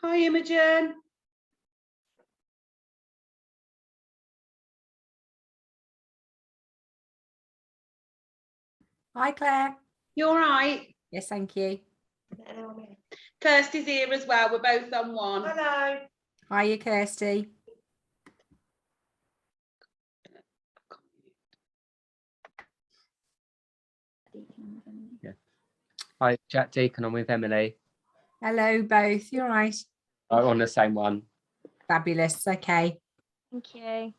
Hi, Imogen. Hi, Claire. You all right? Yes, thank you. Kirsty's here as well. We're both on one. Hello. Hiya, Kirsty. Yeah. Hi, Jack Deacon. I'm with Emily. Hello, both. You all right? Oh, on the same one. Fabulous. Okay. Thank you.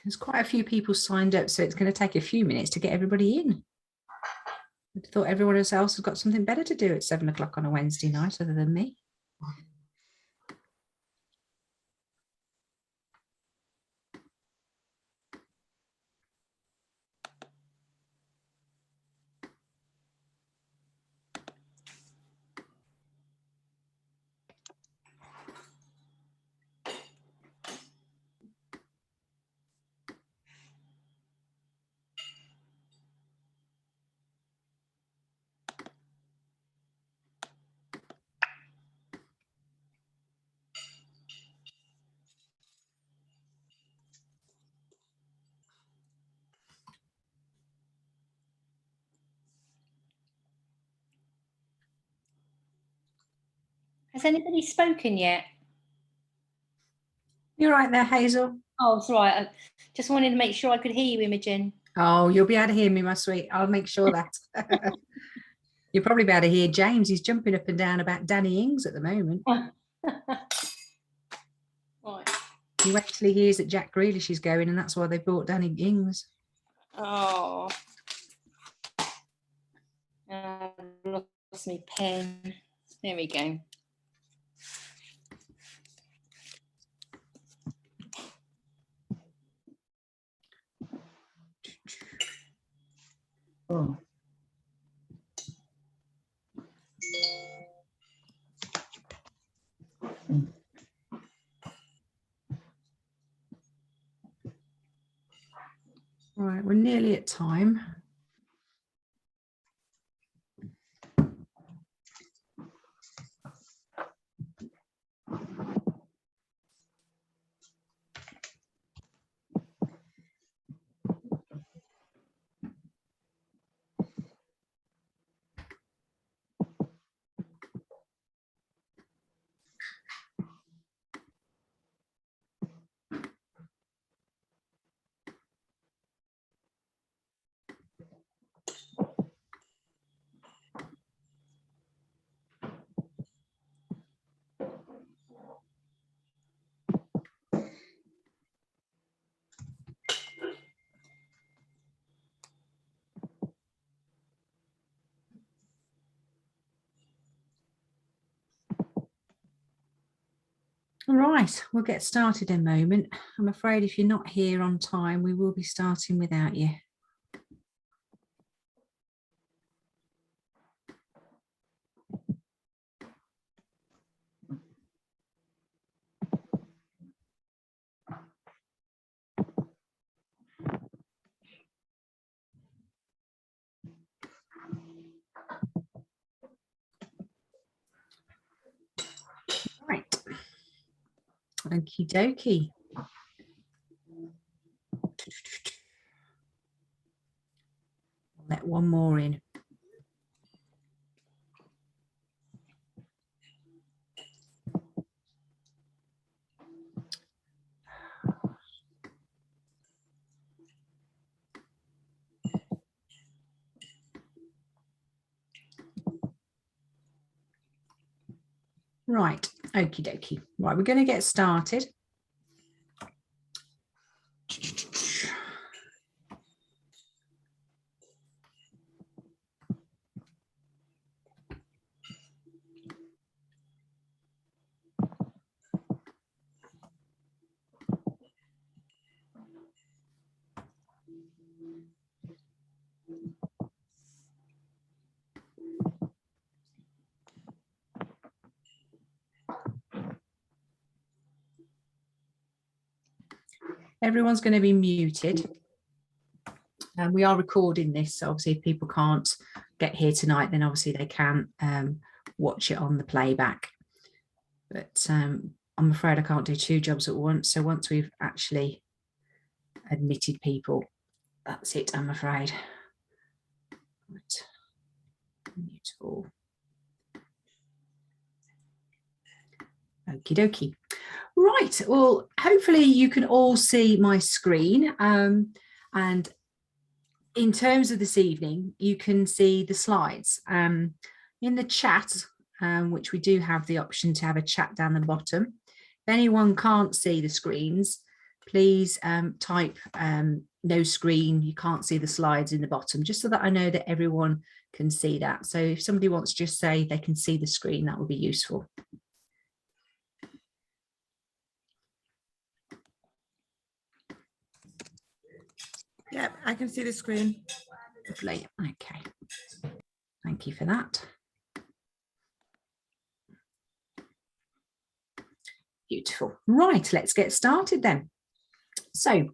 There's quite a few people signed up, so it's going to take a few minutes to get everybody in. I thought everyone else has got something better to do at 7 o'clock on a Wednesday night other than me. Has anybody spoken yet? You're right there, Hazel. Oh, it's all right. I just wanted to make sure I could hear you, Imogen. Oh, you'll be able to hear me, my sweet. I'll make sure that. You'll probably be able to hear James. He's jumping up and down about Danny Ings at the moment. Right. He actually hears that Jack Grealish is going, and that's why they bought Danny Ings. Oh. I've lost my pen. There we go. Oh. Right, we're nearly at time. All right, we'll get started in a moment. I'm afraid if you're not here on time, we will be starting without you. Right. Okie dokie. Let one more in. Right, okie dokie. Right, we're going to get started. Everyone's going to be muted. And we are recording this, so obviously if people can't get here tonight, then obviously they can watch it on the playback. But I'm afraid I can't do two jobs at once. So once we've actually admitted people, that's it, I'm afraid. Right. Mute all. Okie dokie. Right, well, hopefully you can all see my screen. And in terms of this evening, you can see the slides. In the chat, which we do have the option to have a chat down the bottom. If anyone can't see the screens, please type no screen, you can't see the slides in the bottom, just so that I know that everyone can see that. So if somebody wants to just say they can see the screen, that would be useful. Yeah, I can see the screen. Lovely. Okay. Thank you for that. Beautiful. Right, let's get started then. So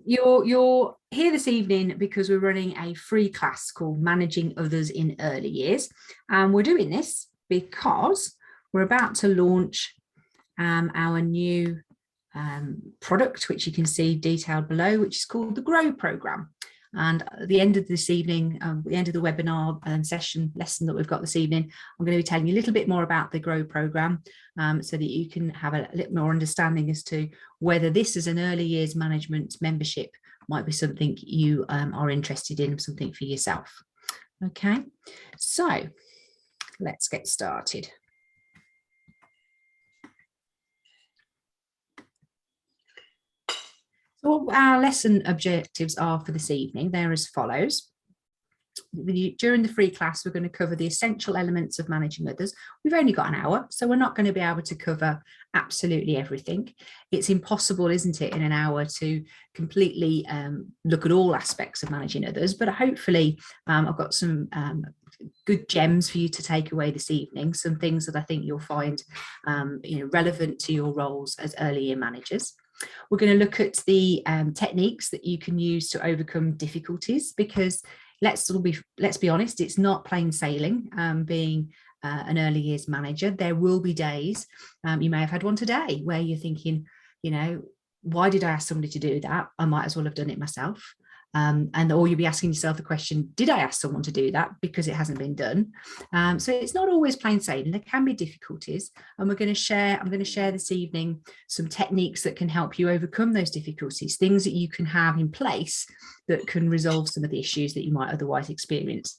you're here this evening because we're running a free class called Managing Others in Early Years. And we're doing this because we're about to launch our new product, which you can see detailed below, which is called the GROW program. And at the end of this evening, the end of the webinar lesson that we've got this evening, I'm going to be telling you a little bit more about the GROW program, so that you can have a little more understanding as to whether this as an early years management membership might be something you are interested in, something for yourself. Okay, so let's get started. So what our lesson objectives are for this evening, they're as follows. During the free class, we're going to cover the essential elements of managing others. We've only got an hour, so we're not going to be able to cover absolutely everything. It's impossible, isn't it, in an hour to completely look at all aspects of managing others, but hopefully I've got some good gems for you to take away this evening, some things that I think you'll find relevant to your roles as early year managers. We're going to look at the techniques that you can use to overcome difficulties, because let's be honest, it's not plain sailing being an early years manager. There will be days, you may have had one today, where you're thinking, why did I ask somebody to do that? I might as well have done it myself. Or you'll be asking yourself the question, did I ask someone to do that, because it hasn't been done? So it's not always plain sailing. There can be difficulties, and I'm going to share this evening some techniques that can help you overcome those difficulties, things that you can have in place that can resolve some of the issues that you might otherwise experience.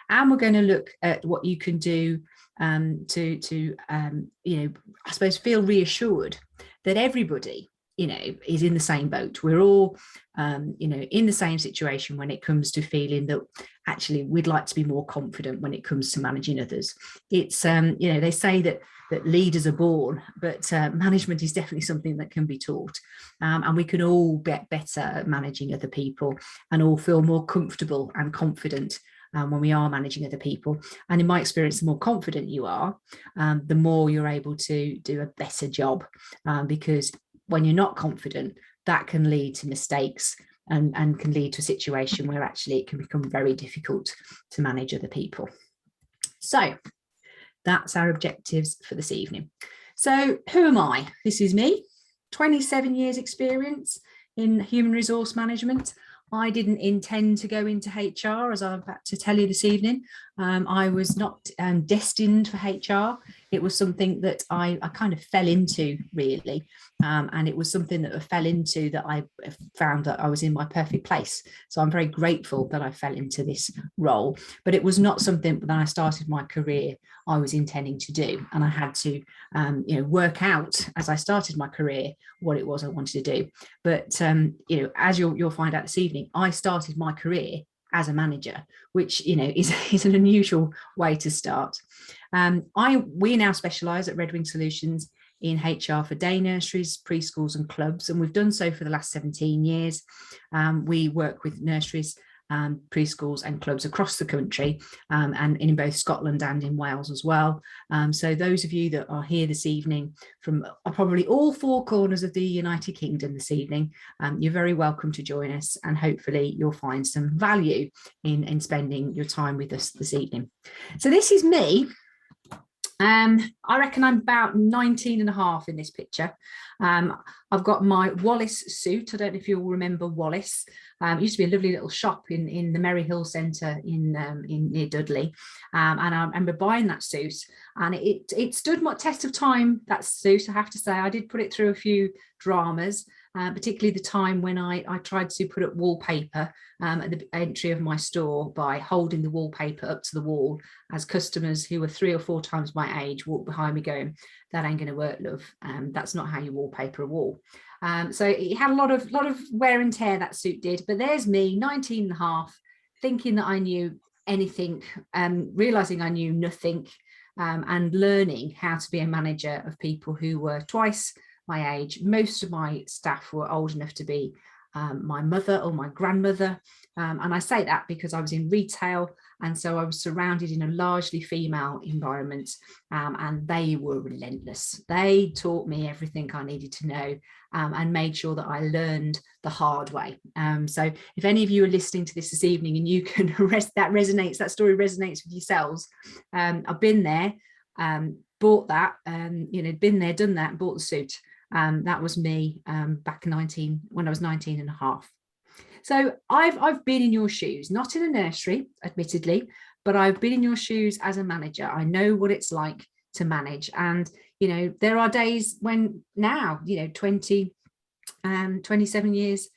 And we're going to look at what you can do to I suppose feel reassured that everybody is in the same boat. We're all, in the same situation when it comes to feeling that actually we'd like to be more confident when it comes to managing others. It's, they say that leaders are born, but management is definitely something that can be taught. And we can all get better at managing other people and all feel more comfortable and confident when we are managing other people. And in my experience, the more confident you are, the more you're able to do a better job, because when you're not confident, that can lead to mistakes and can lead to a situation where actually it can become very difficult to manage other people. So that's our objectives for this evening. So who am I? This is me, 27 years experience in human resource management. I didn't intend to go into HR, as I'm about to tell you this evening. I was not destined for HR. It was something that I kind of fell into, really. And it was something that I fell into that I found that I was in my perfect place. So I'm very grateful that I fell into this role. But it was not something when I started my career I was intending to do. And I had to work out as I started my career what it was I wanted to do. But as you'll find out this evening, I started my career as a manager, which is an unusual way to start. We now specialise at Red Wing Solutions in HR for day nurseries, preschools and clubs, and we've done so for the last 17 years. We work with nurseries preschools and clubs across the country, and in both Scotland and in Wales as well. So those of you that are here this evening from probably all four corners of the United Kingdom this evening, you're very welcome to join us, and hopefully you'll find some value in spending your time with us this evening. So this is me. I reckon I'm about 19 and a half in this picture. I've got my Wallace suit. I don't know if you'll remember Wallace. It used to be a lovely little shop in the Merry Hill Centre in near Dudley. And I remember buying that suit, and it stood my test of time, that suit, I have to say. I did put it through a few dramas, particularly the time when I tried to put up wallpaper at the entry of my store by holding the wallpaper up to the wall, as customers who were 3 or 4 times my age walked behind me going, that ain't going to work, love. That's not how you wallpaper a wall. So it had a lot of wear and tear, that suit did. But there's me, 19 and a half, thinking that I knew anything, realizing I knew nothing, and learning how to be a manager of people who were twice my age. Most of my staff were old enough to be my mother or my grandmother. And I say that because I was in retail, and so I was surrounded in a largely female environment, and they were relentless. They taught me everything I needed to know, and made sure that I learned the hard way. So if any of you are listening to this evening and you can that story resonates with yourselves, I've been there, bought that, been there, done that, bought the suit. That was me back when I was 19 and a half. So I've been in your shoes, not in a nursery, admittedly, but I've been in your shoes as a manager. I know what it's like to manage. And, there are days when now, 27 years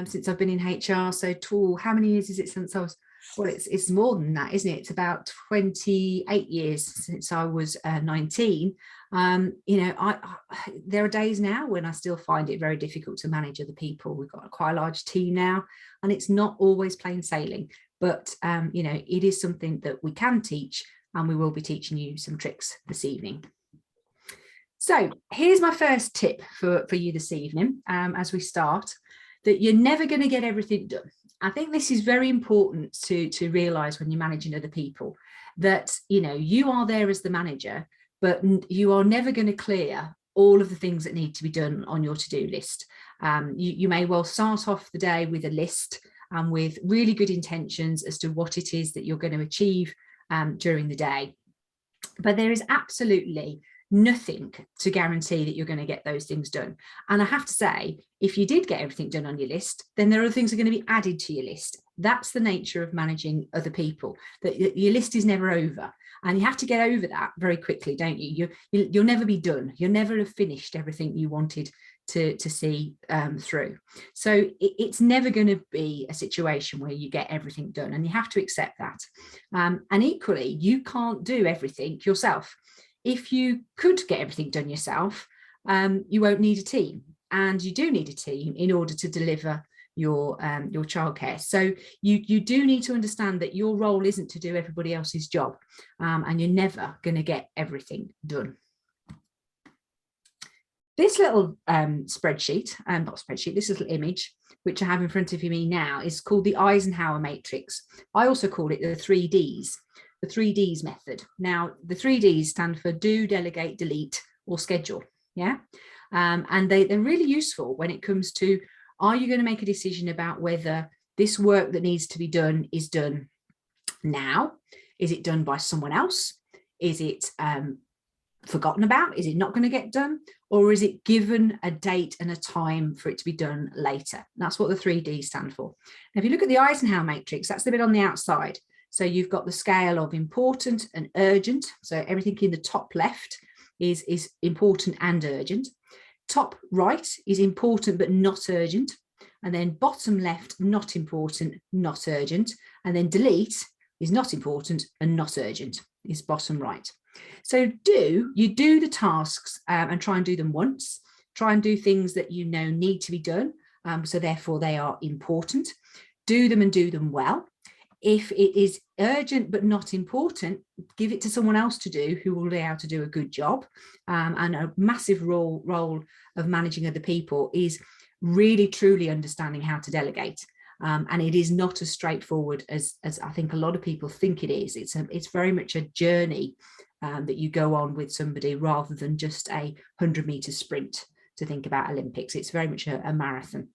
since I've been in HR. So how many years is it since I was, well, it's more than that, isn't it? It's about 28 years since I was 19. There are days now when I still find it very difficult to manage other people. We've got quite a large team now, and it's not always plain sailing, but it is something that we can teach, and we will be teaching you some tricks this evening. So here's my first tip for you this evening, as we start, that you're never going to get everything done. I think this is very important to realize when you're managing other people, that you are there as the manager, but you are never going to clear all of the things that need to be done on your to-do list. You may well start off the day with a list and with really good intentions as to what it is that you're going to achieve during the day. But there is absolutely nothing to guarantee that you're going to get those things done. And I have to say, if you did get everything done on your list, then there are things that are going to be added to your list. That's the nature of managing other people, that your list is never over. And you have to get over that very quickly, don't you? You'll never be done. You'll never have finished everything you wanted to see through. So it's never going to be a situation where you get everything done, and you have to accept that. And equally, you can't do everything yourself. If you could get everything done yourself, you won't need a team, and you do need a team in order to deliver your childcare. So you do need to understand that your role isn't to do everybody else's job, and you're never going to get everything done. This little this little image, which I have in front of me now, is called the Eisenhower matrix. I also call it the 3Ds. The 3Ds method. Now, the 3Ds stand for do, delegate, delete, or schedule. Yeah. And they're really useful when it comes to, are you going to make a decision about whether this work that needs to be done is done now? Is it done by someone else? Is it forgotten about? Is it not going to get done? Or is it given a date and a time for it to be done later? That's what the 3Ds stand for. Now, if you look at the Eisenhower matrix, that's the bit on the outside. So you've got the scale of important and urgent. So everything in the top left is important and urgent. Top right is important but not urgent. And then bottom left, not important, not urgent. And then delete is not important and not urgent, is bottom right. So you do the tasks and try and do them once. Try and do things that you know need to be done. So therefore they are important. Do them and do them well. If it is urgent but not important, give it to someone else to do who will be able to do a good job. And a massive role of managing other people is really truly understanding how to delegate. And it is not as straightforward as I think a lot of people think it is. It's very much a journey that you go on with somebody, rather than just a 100-meter sprint to think about Olympics. It's very much a marathon.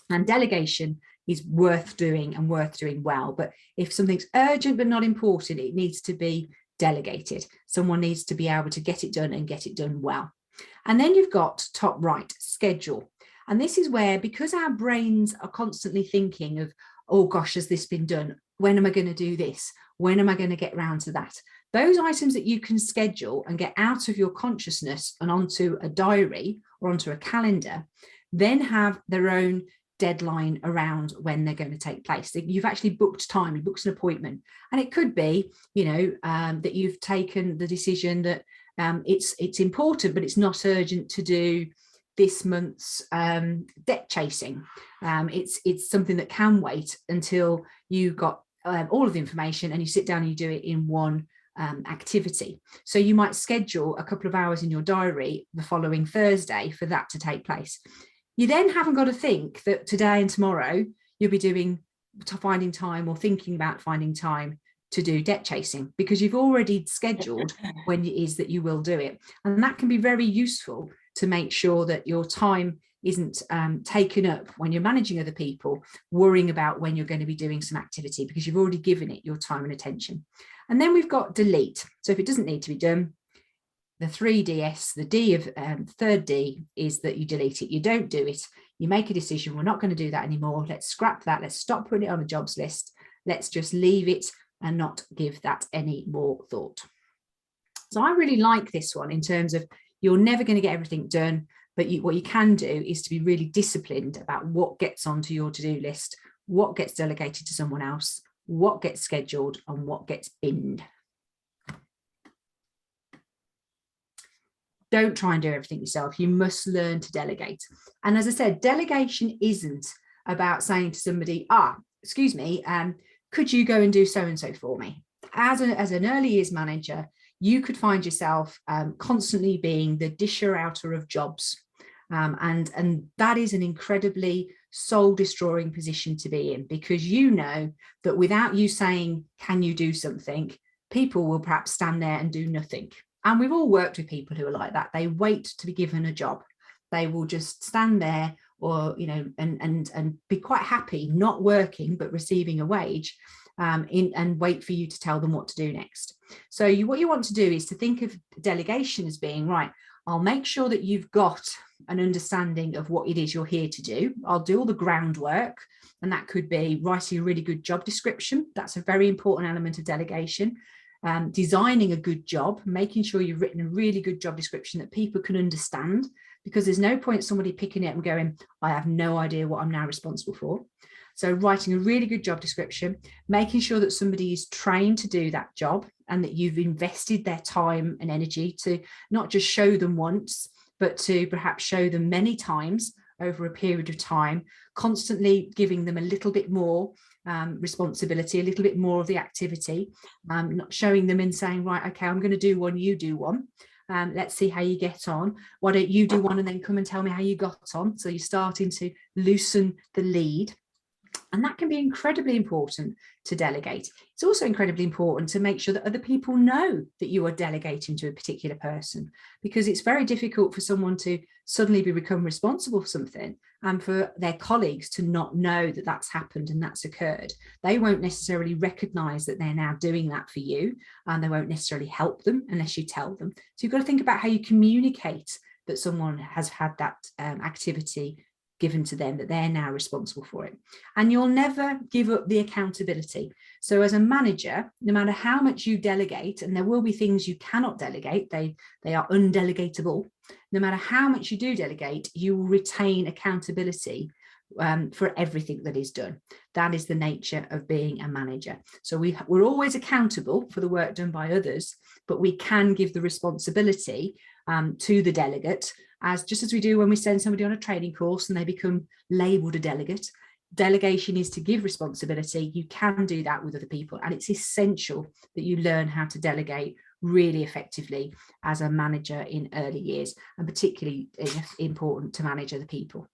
And delegation is worth doing, and worth doing well. But if something's urgent but not important, it needs to be delegated. Someone needs to be able to get it done, and get it done well. And then you've got top right, schedule. And this is where, because our brains are constantly thinking of, oh gosh, has this been done? When am I going to do this? When am I going to get round to that? Those items that you can schedule and get out of your consciousness and onto a diary or onto a calendar, then have their own deadline around when they're going to take place. You've actually booked time, you booked an appointment. And it could be, that you've taken the decision that it's important, but it's not urgent to do this month's debt chasing. It's something that can wait until you got all of the information, and you sit down and you do it in one activity. So you might schedule a couple of hours in your diary the following Thursday for that to take place. You then haven't got to think that today and tomorrow you'll be finding time or thinking about finding time to do debt chasing, because you've already scheduled when it is that you will do it. And that can be very useful to make sure that your time isn't taken up when you're managing other people, worrying about when you're going to be doing some activity, because you've already given it your time and attention. And then we've got delete. So if it doesn't need to be done, the 3DS, the D of third D is that you delete it. You don't do it. You make a decision. We're not going to do that anymore. Let's scrap that. Let's stop putting it on a jobs list. Let's just leave it and not give that any more thought. So I really like this one in terms of, you're never going to get everything done, but what you can do is to be really disciplined about what gets onto your to-do list, what gets delegated to someone else, what gets scheduled, and what gets binned. Don't try and do everything yourself. You must learn to delegate. And as I said, delegation isn't about saying to somebody, excuse me, could you go and do so-and-so for me? As an early years manager, you could find yourself constantly being the disher outer of jobs. And that is an incredibly soul destroying position to be in, because you know that without you saying, can you do something, people will perhaps stand there and do nothing. And we've all worked with people who are like that. They wait to be given a job. They will just stand there, or, and be quite happy not working, but receiving a wage, and wait for you to tell them what to do next. So what you want to do is to think of delegation as being, right, I'll make sure that you've got an understanding of what it is you're here to do. I'll do all the groundwork, and that could be writing a really good job description. That's a very important element of delegation. Designing a good job, making sure you've written a really good job description that people can understand, because there's no point somebody picking it up and going, I have no idea what I'm now responsible for. So writing a really good job description, making sure that somebody is trained to do that job, and that you've invested their time and energy to not just show them once, but to perhaps show them many times over a period of time, constantly giving them a little bit more responsibility, a little bit more of the activity, not showing them and saying, right, okay, I'm going to do one, you do one. Let's see how you get on. Why don't you do one and then come and tell me how you got on? So you're starting to loosen the lead. And that can be incredibly important to delegate. It's also incredibly important to make sure that other people know that you are delegating to a particular person, because it's very difficult for someone to suddenly become responsible for something and for their colleagues to not know that that's happened and that's occurred. They won't necessarily recognize that they're now doing that for you, and they won't necessarily help them unless you tell them. So you've got to think about how you communicate that someone has had that activity given to them, that they're now responsible for it. And you'll never give up the accountability. So as a manager, no matter how much you delegate, and there will be things you cannot delegate, they are undelegatable. No matter how much you do delegate, you will retain accountability for everything that is done. That is the nature of being a manager. So we're always accountable for the work done by others, but we can give the responsibility to the delegate, just as we do when we send somebody on a training course and they become labelled a delegate. Delegation is to give responsibility. You can do that with other people, and it's essential that you learn how to delegate really effectively as a manager in early years, and particularly important to manage other people.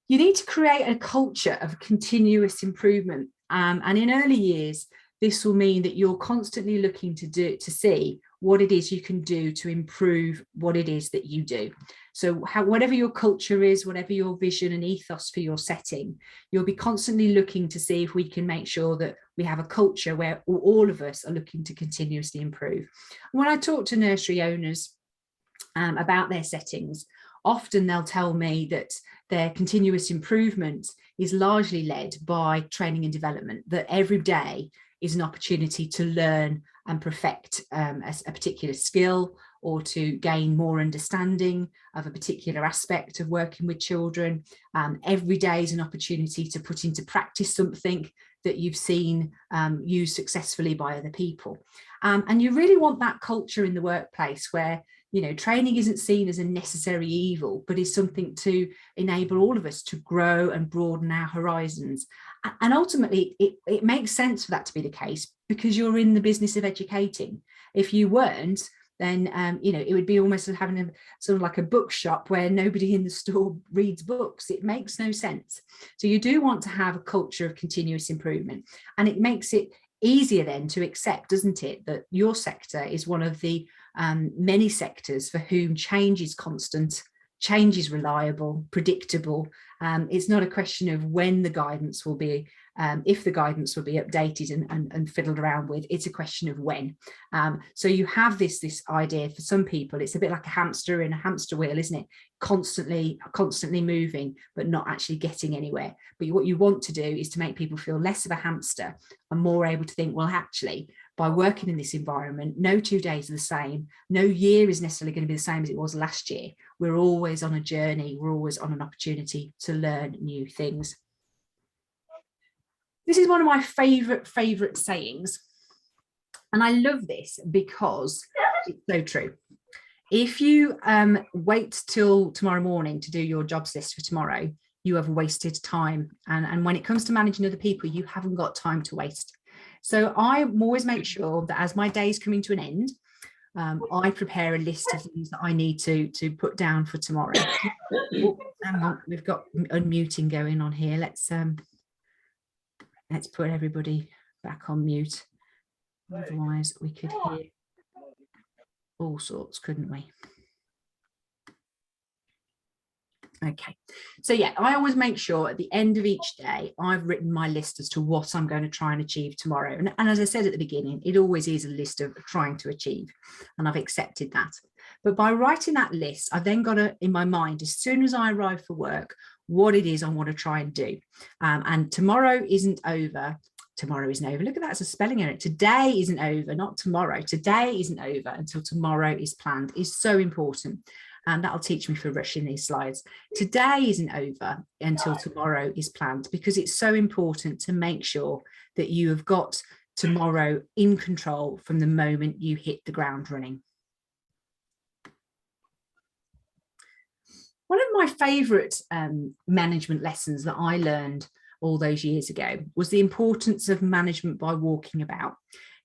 You need to create a culture of continuous improvement. And in early years, this will mean that you're constantly looking to see what it is you can do to improve what it is that you do. So whatever your culture is, whatever your vision and ethos for your setting, you'll be constantly looking to see if we can make sure that we have a culture where all of us are looking to continuously improve. When I talk to nursery owners about their settings, often they'll tell me that their continuous improvement is largely led by training and development, that every day is an opportunity to learn and perfect a particular skill, or to gain more understanding of a particular aspect of working with children. Every day is an opportunity to put into practice something that you've seen used successfully by other people. And you really want that culture in the workplace where, you know, training isn't seen as a necessary evil, but is something to enable all of us to grow and broaden our horizons. And ultimately, it makes sense for that to be the case, because you're in the business of educating. If you weren't, then you know, it would be almost having a sort of like a bookshop where nobody in the store reads books. It makes no sense. So you do want to have a culture of continuous improvement, and it makes it easier then to accept, doesn't it, that your sector is one of the many sectors for whom change is constant, change is reliable, predictable. It's not a question of when the guidance will be, if the guidance will be updated and fiddled around with. It's a question of when. So you have this idea, for some people, it's a bit like a hamster in a hamster wheel, isn't it? Constantly moving, but not actually getting anywhere. But what you want to do is to make people feel less of a hamster and more able to think, well, actually, by working in this environment, no 2 days are the same. No year is necessarily going to be the same as it was last year. We're always on a journey. We're always on an opportunity to learn new things. This is one of my favorite sayings. And I love this because it's so true. If you wait till tomorrow morning to do your jobs list for tomorrow, you have wasted time. And when it comes to managing other people, you haven't got time to waste. So I always make sure that as my day is coming to an end, I prepare a list of things that I need to put down for tomorrow. Oh, hang on, we've got unmuting going on here. Let's put everybody back on mute. Otherwise, we could hear all sorts, couldn't we? Okay, so yeah, I always make sure at the end of each day, I've written my list as to what I'm going to try and achieve tomorrow. And as I said at the beginning, it always is a list of trying to achieve, and I've accepted that. But by writing that list, I've then got in my mind, as soon as I arrive for work, what it is I want to try and do. And tomorrow isn't over. Tomorrow isn't over. Look at that, it's a spelling error. Today isn't over, not tomorrow. Today isn't over until tomorrow is planned. Is so important. And that'll teach me for rushing these slides. Today isn't over until tomorrow is planned, because it's so important to make sure that you have got tomorrow in control from the moment you hit the ground running. One of my favourite management lessons that I learned all those years ago was the importance of management by walking about.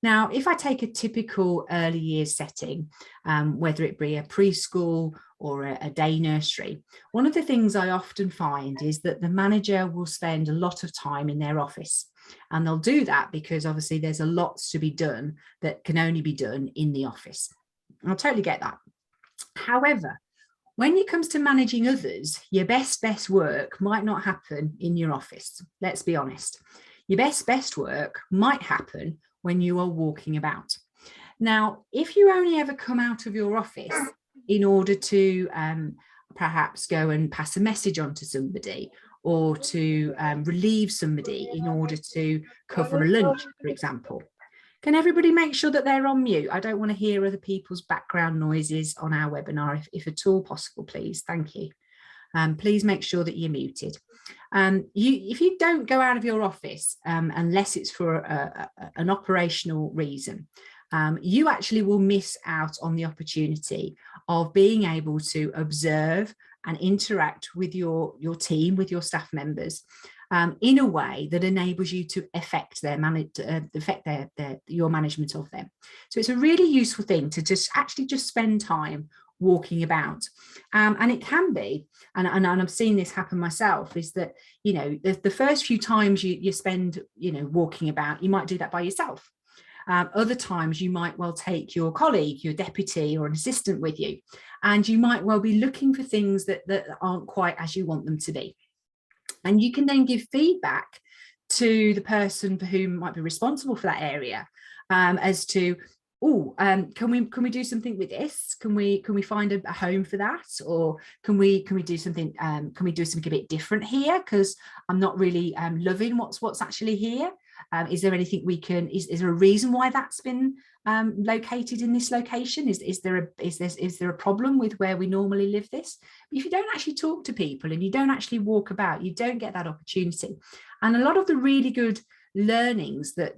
Now, if I take a typical early years setting, whether it be a preschool or a day nursery, one of the things I often find is that the manager will spend a lot of time in their office. And they'll do that because obviously there's a lot to be done that can only be done in the office. I totally get that. However, when it comes to managing others, your best work might not happen in your office. Let's be honest. Your best work might happen when you are walking about. Now, if you only ever come out of your office in order to perhaps go and pass a message on to somebody, or to relieve somebody in order to cover a lunch, for example, can everybody make sure that they're on mute? I don't want to hear other people's background noises on our webinar, if at all possible, please. Thank you. Please make sure that you're muted. If you don't go out of your office, unless it's for an operational reason, you actually will miss out on the opportunity of being able to observe and interact with your team, with your staff members, in a way that enables you to affect your management of them. So it's a really useful thing to just spend time walking about. And it can be, and I've seen this happen myself, is that, you know, the first few times you spend, you know, walking about, you might do that by yourself. Other times you might well take your colleague, your deputy or an assistant with you, and you might well be looking for things that aren't quite as you want them to be. And you can then give feedback to the person for whom might be responsible for that area, as to, can we do something with this? Can we find a home for that? Or can we do something? Can we do something a bit different here? Because I'm not really loving what's actually here. Is there anything we can? Is there a reason why that's been located in this location? Is there a problem with where we normally live this? But if you don't actually talk to people and you don't actually walk about, you don't get that opportunity. And a lot of the really good learnings that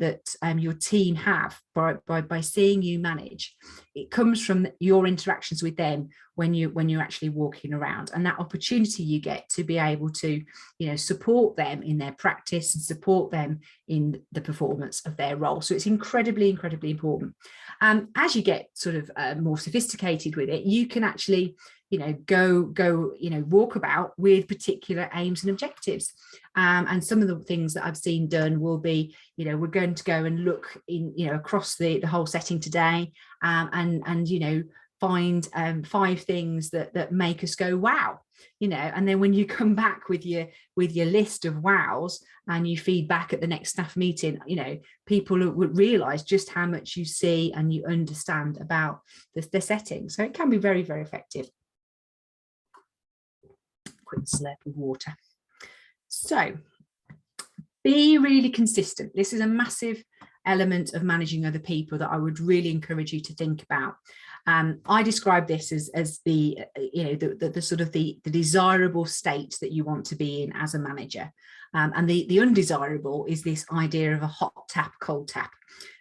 your team have by seeing you manage, it comes from your interactions with them when you're actually walking around, and that opportunity you get to be able to, you know, support them in their practice and support them in the performance of their role. So it's incredibly important. As you get sort of more sophisticated with it, you can actually, you know, go you know, walk about with particular aims and objectives. And some of the things that I've seen done will be, you know, we're going to go and look in, you know, across the whole setting today, and you know, find 5 things that make us go wow, you know. And then when you come back with your list of wows and you feed back at the next staff meeting, you know, people would realize just how much you see and you understand about the setting. So it can be very effective. Quick slurp of water. So be really consistent. This is a massive element of managing other people that I would really encourage you to think about. I describe this as the, you know, the sort of the desirable state that you want to be in as a manager. And the undesirable is this idea of a hot tap, cold tap.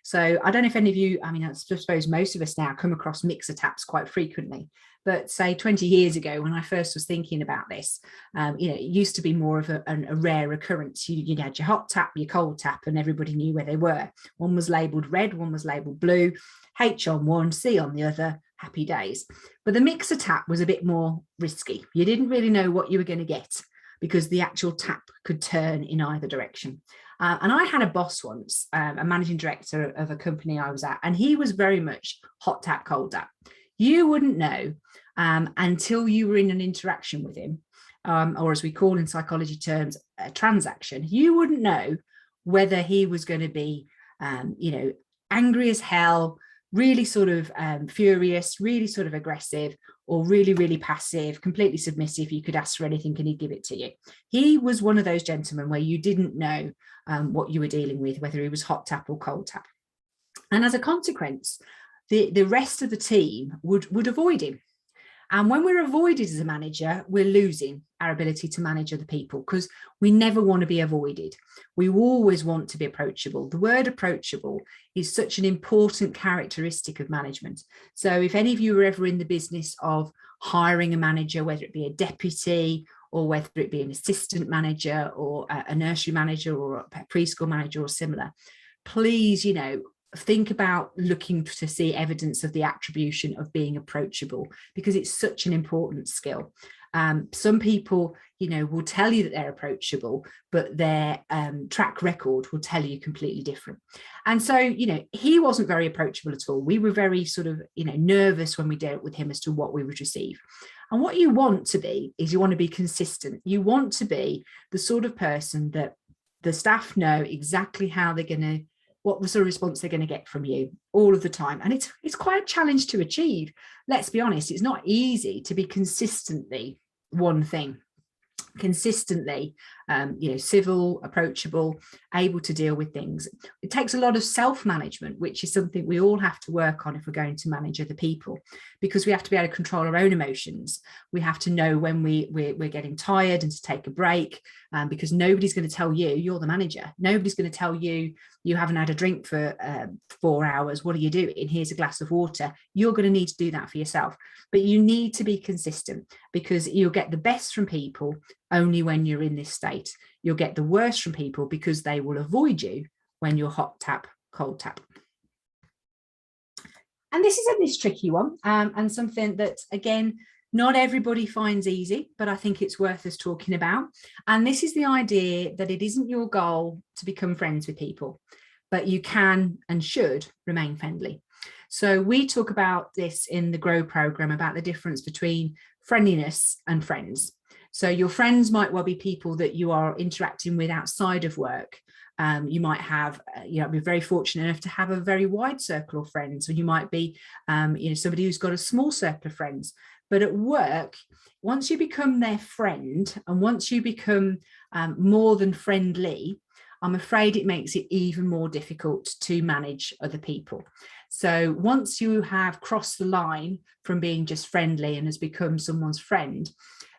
So I don't know if any of you, I mean, I suppose most of us now come across mixer taps quite frequently. But say 20 years ago, when I first was thinking about this, you know, it used to be more of a rare occurrence. You had your hot tap, your cold tap, and everybody knew where they were. One was labelled red, one was labelled blue, H on one, C on the other, happy days. But the mixer tap was a bit more risky. You didn't really know what you were going to get because the actual tap could turn in either direction. And I had a boss once, a managing director of a company I was at, and he was very much hot tap, cold tap. You wouldn't know until you were in an interaction with him, or as we call in psychology terms, a transaction. You wouldn't know whether he was going to be, you know, angry as hell, really sort of furious, really sort of aggressive, or really passive, completely submissive. You could ask for anything and he'd give it to you. He was one of those gentlemen where you didn't know what you were dealing with, whether he was hot tap or cold tap. And as a consequence, the rest of the team would avoid him. And when we're avoided as a manager, we're losing our ability to manage other people, because we never want to be avoided. We always want to be approachable. The word approachable is such an important characteristic of management. So if any of you are ever in the business of hiring a manager, whether it be a deputy or whether it be an assistant manager or a nursery manager or a preschool manager or similar, please, you know, think about looking to see evidence of the attribution of being approachable, because it's such an important skill. Some people, you know, will tell you that they're approachable, but their track record will tell you completely different. And so, you know, he wasn't very approachable at all. We were very sort of, you know, nervous when we dealt with him as to what we would receive. And what you want to be is you want to be consistent. You want to be the sort of person that the staff know exactly how they're going to, what the sort of response they're going to get from you all of the time. And it's quite a challenge to achieve. Let's be honest, it's not easy to be consistently one thing, consistently, you know, civil, approachable, able to deal with things. It takes a lot of self-management, which is something we all have to work on if we're going to manage other people, because we have to be able to control our own emotions. We have to know when we're getting tired and to take a break, because nobody's going to tell you, you're the manager. Nobody's going to tell you, you haven't had a drink for 4 hours. What are you doing? Here's a glass of water. You're going to need to do that for yourself. But you need to be consistent, because you'll get the best from people only when you're in this state. You'll get the worst from people because they will avoid you when you're hot tap, cold tap. And this is this tricky one, and something that, again, not everybody finds easy, but I think it's worth us talking about. And this is the idea that it isn't your goal to become friends with people, but you can and should remain friendly. So we talk about this in the GROW program, about the difference between friendliness and friends. So your friends might well be people that you are interacting with outside of work. You might have, be very fortunate enough to have a very wide circle of friends, or you might be, somebody who's got a small circle of friends. But at work, once you become their friend, and once you become more than friendly, I'm afraid it makes it even more difficult to manage other people. So once you have crossed the line from being just friendly and has become someone's friend,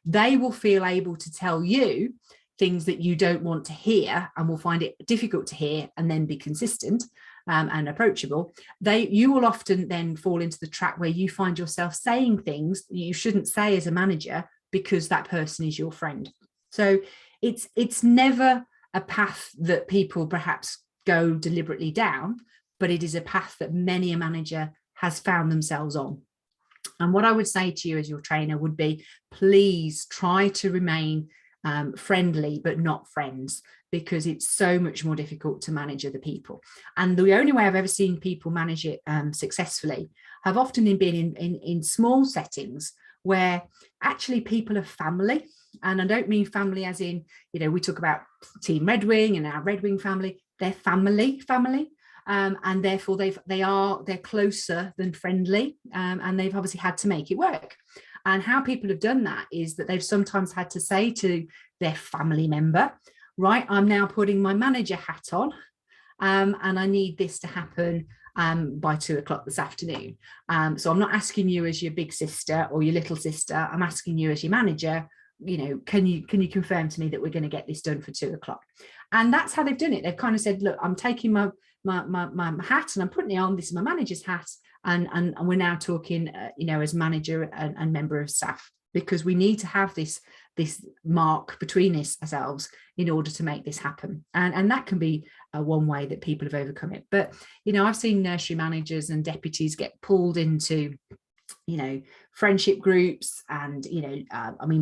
they will feel able to tell you things that you don't want to hear and will find it difficult to hear, and then be consistent and approachable. You will often then fall into the trap where you find yourself saying things that you shouldn't say as a manager because that person is your friend. So it's never a path that people perhaps go deliberately down, but it is a path that many a manager has found themselves on. And what I would say to you as your trainer would be, please try to remain friendly, but not friends, because it's so much more difficult to manage other people. And the only way I've ever seen people manage it successfully have often been in small settings where actually people are family. And I don't mean family as in, we talk about Team Red Wing and our Red Wing family. They're family. And therefore they're closer than friendly, and they've obviously had to make it work. And how people have done that is that they've sometimes had to say to their family member, right, I'm now putting my manager hat on, and I need this to happen by 2 o'clock this afternoon. So I'm not asking you as your big sister or your little sister, I'm asking you as your manager, can you confirm to me that we're going to get this done for 2 o'clock? And that's how they've done it. They've kind of said, look, I'm taking my hat and I'm putting it on. This is my manager's hat. And we're now talking, as manager and member of staff, because we need to have this mark between ourselves in order to make this happen. And that can be one way that people have overcome it. But, I've seen nursery managers and deputies get pulled into, friendship groups, and,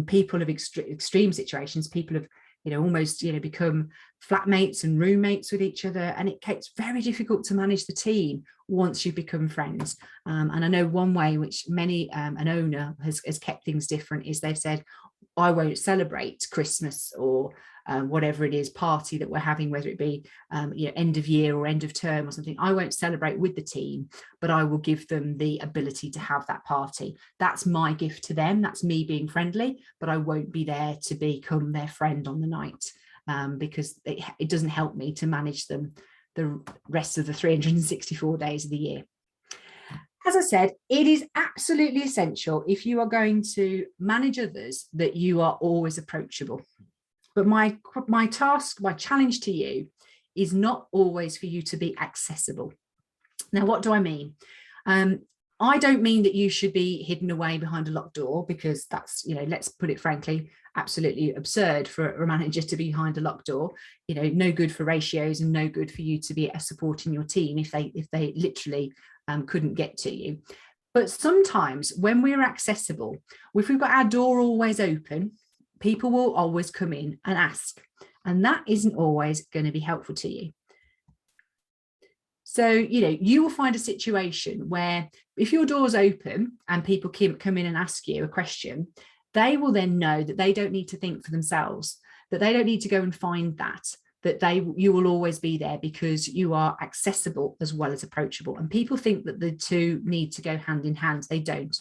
people of extreme situations, people have, almost, become flatmates and roommates with each other. And it's very difficult to manage the team once you become friends. And I know one way which many, an owner has kept things different is they've said, I won't celebrate Christmas or whatever it is, party that we're having, whether it be end of year or end of term or something. I won't celebrate with the team, but I will give them the ability to have that party. That's my gift to them. That's me being friendly, but I won't be there to become their friend on the night, because it doesn't help me to manage them the rest of the 364 days of the year. As I said, it is absolutely essential, if you are going to manage others, that you are always approachable. But my task, my challenge to you is not always for you to be accessible. Now, what do I mean? I don't mean that you should be hidden away behind a locked door, because that's, let's put it frankly, absolutely absurd for a manager to be behind a locked door. No good for ratios and no good for you to be supporting your team if they literally couldn't get to you. But sometimes when we're accessible, if we've got our door always open, people will always come in and ask, and that isn't always going to be helpful to you. So, you will find a situation where if your door's open and people come in and ask you a question, they will then know that they don't need to think for themselves, that they don't need to go and find that you will always be there because you are accessible as well as approachable. And people think that the two need to go hand in hand. They don't.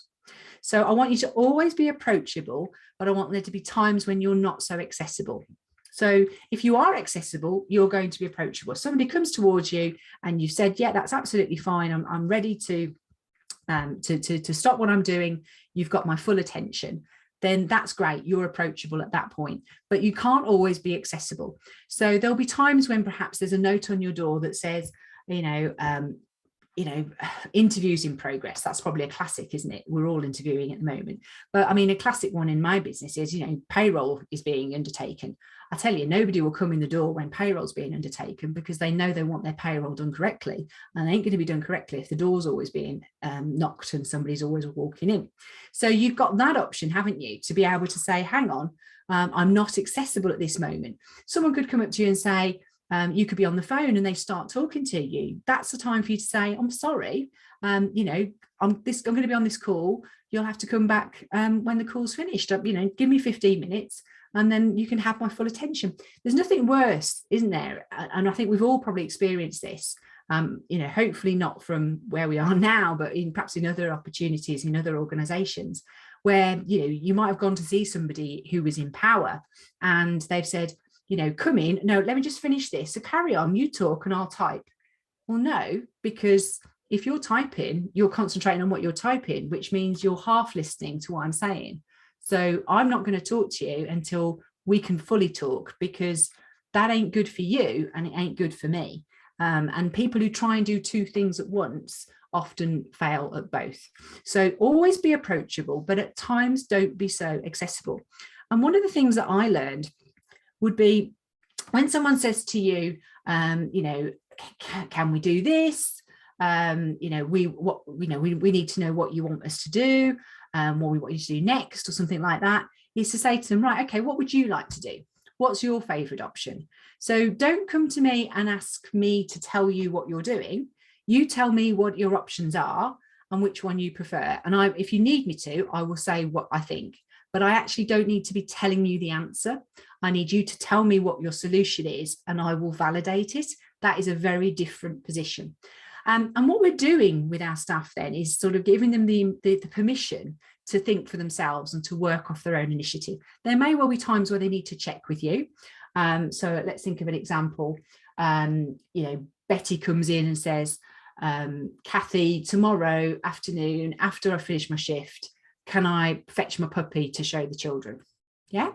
So I want you to always be approachable, but I want there to be times when you're not so accessible. So if you are accessible, you're going to be approachable. Somebody comes towards you and you've said, yeah, that's absolutely fine. I'm ready to stop what I'm doing. You've got my full attention. Then that's great. You're approachable at that point, but you can't always be accessible. So there'll be times when perhaps there's a note on your door that says, you know, interviews in progress. That's probably a classic, isn't it? We're all interviewing at the moment. But I mean, a classic one in my business is, you know, payroll is being undertaken. I tell you, nobody will come in the door when payroll's being undertaken because they know they want their payroll done correctly. And they ain't going to be done correctly if the door's always being knocked and somebody's always walking in. So you've got that option, haven't you, to be able to say, hang on, I'm not accessible at this moment. Someone could come up to you and say, you could be on the phone and they start talking to you. That's the time for you to say, I'm sorry, you know, I'm going to be on this call. You'll have to come back when the call's finished. You know, give me 15 minutes and then you can have my full attention. There's nothing worse, isn't there? And I think we've all probably experienced this, you know, hopefully not from where we are now, but perhaps in other opportunities, in other organizations, where, you know, you might have gone to see somebody who was in power and they've said, you know, come in, no, let me just finish this. So carry on, you talk and I'll type. Well, no, because if you're typing, you're concentrating on what you're typing, which means you're half listening to what I'm saying. So I'm not going to talk to you until we can fully talk, because that ain't good for you and it ain't good for me. And people who try and do two things at once often fail at both. So always be approachable, but at times don't be so accessible. And one of the things that I learned would be when someone says to you, you know, can we do this? You know, we need to know what you want us to do, what we want you to do next, or something like that, is to say to them, right, okay, what would you like to do? What's your favorite option? So don't come to me and ask me to tell you what you're doing. You tell me what your options are and which one you prefer. And if you need me to, I will say what I think. But I actually don't need to be telling you the answer. I need you to tell me what your solution is and I will validate it. That is a very different position. And what we're doing with our staff then is sort of giving them the permission to think for themselves and to work off their own initiative. There may well be times where they need to check with you. So let's think of an example. You know, Betty comes in and says, Kathy, tomorrow afternoon, after I finish my shift, can I fetch my puppy to show the children? Yeah,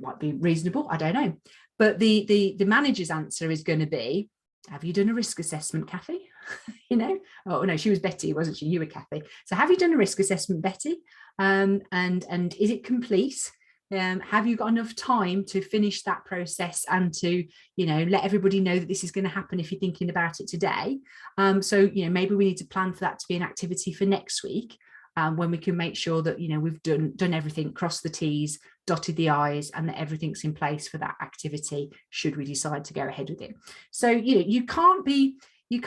might be reasonable, I don't know. But the manager's answer is going to be, have you done a risk assessment, Kathy? You know, oh no, she was Betty, wasn't she? You were Kathy. So have you done a risk assessment, Betty? And is it complete? Have you got enough time to finish that process and to, you know, let everybody know that this is going to happen if you're thinking about it today? So, you know, maybe we need to plan for that to be an activity for next week. When we can make sure that, you know, we've done everything, crossed the T's, dotted the I's, and that everything's in place for that activity should we decide to go ahead with it. So, you know, you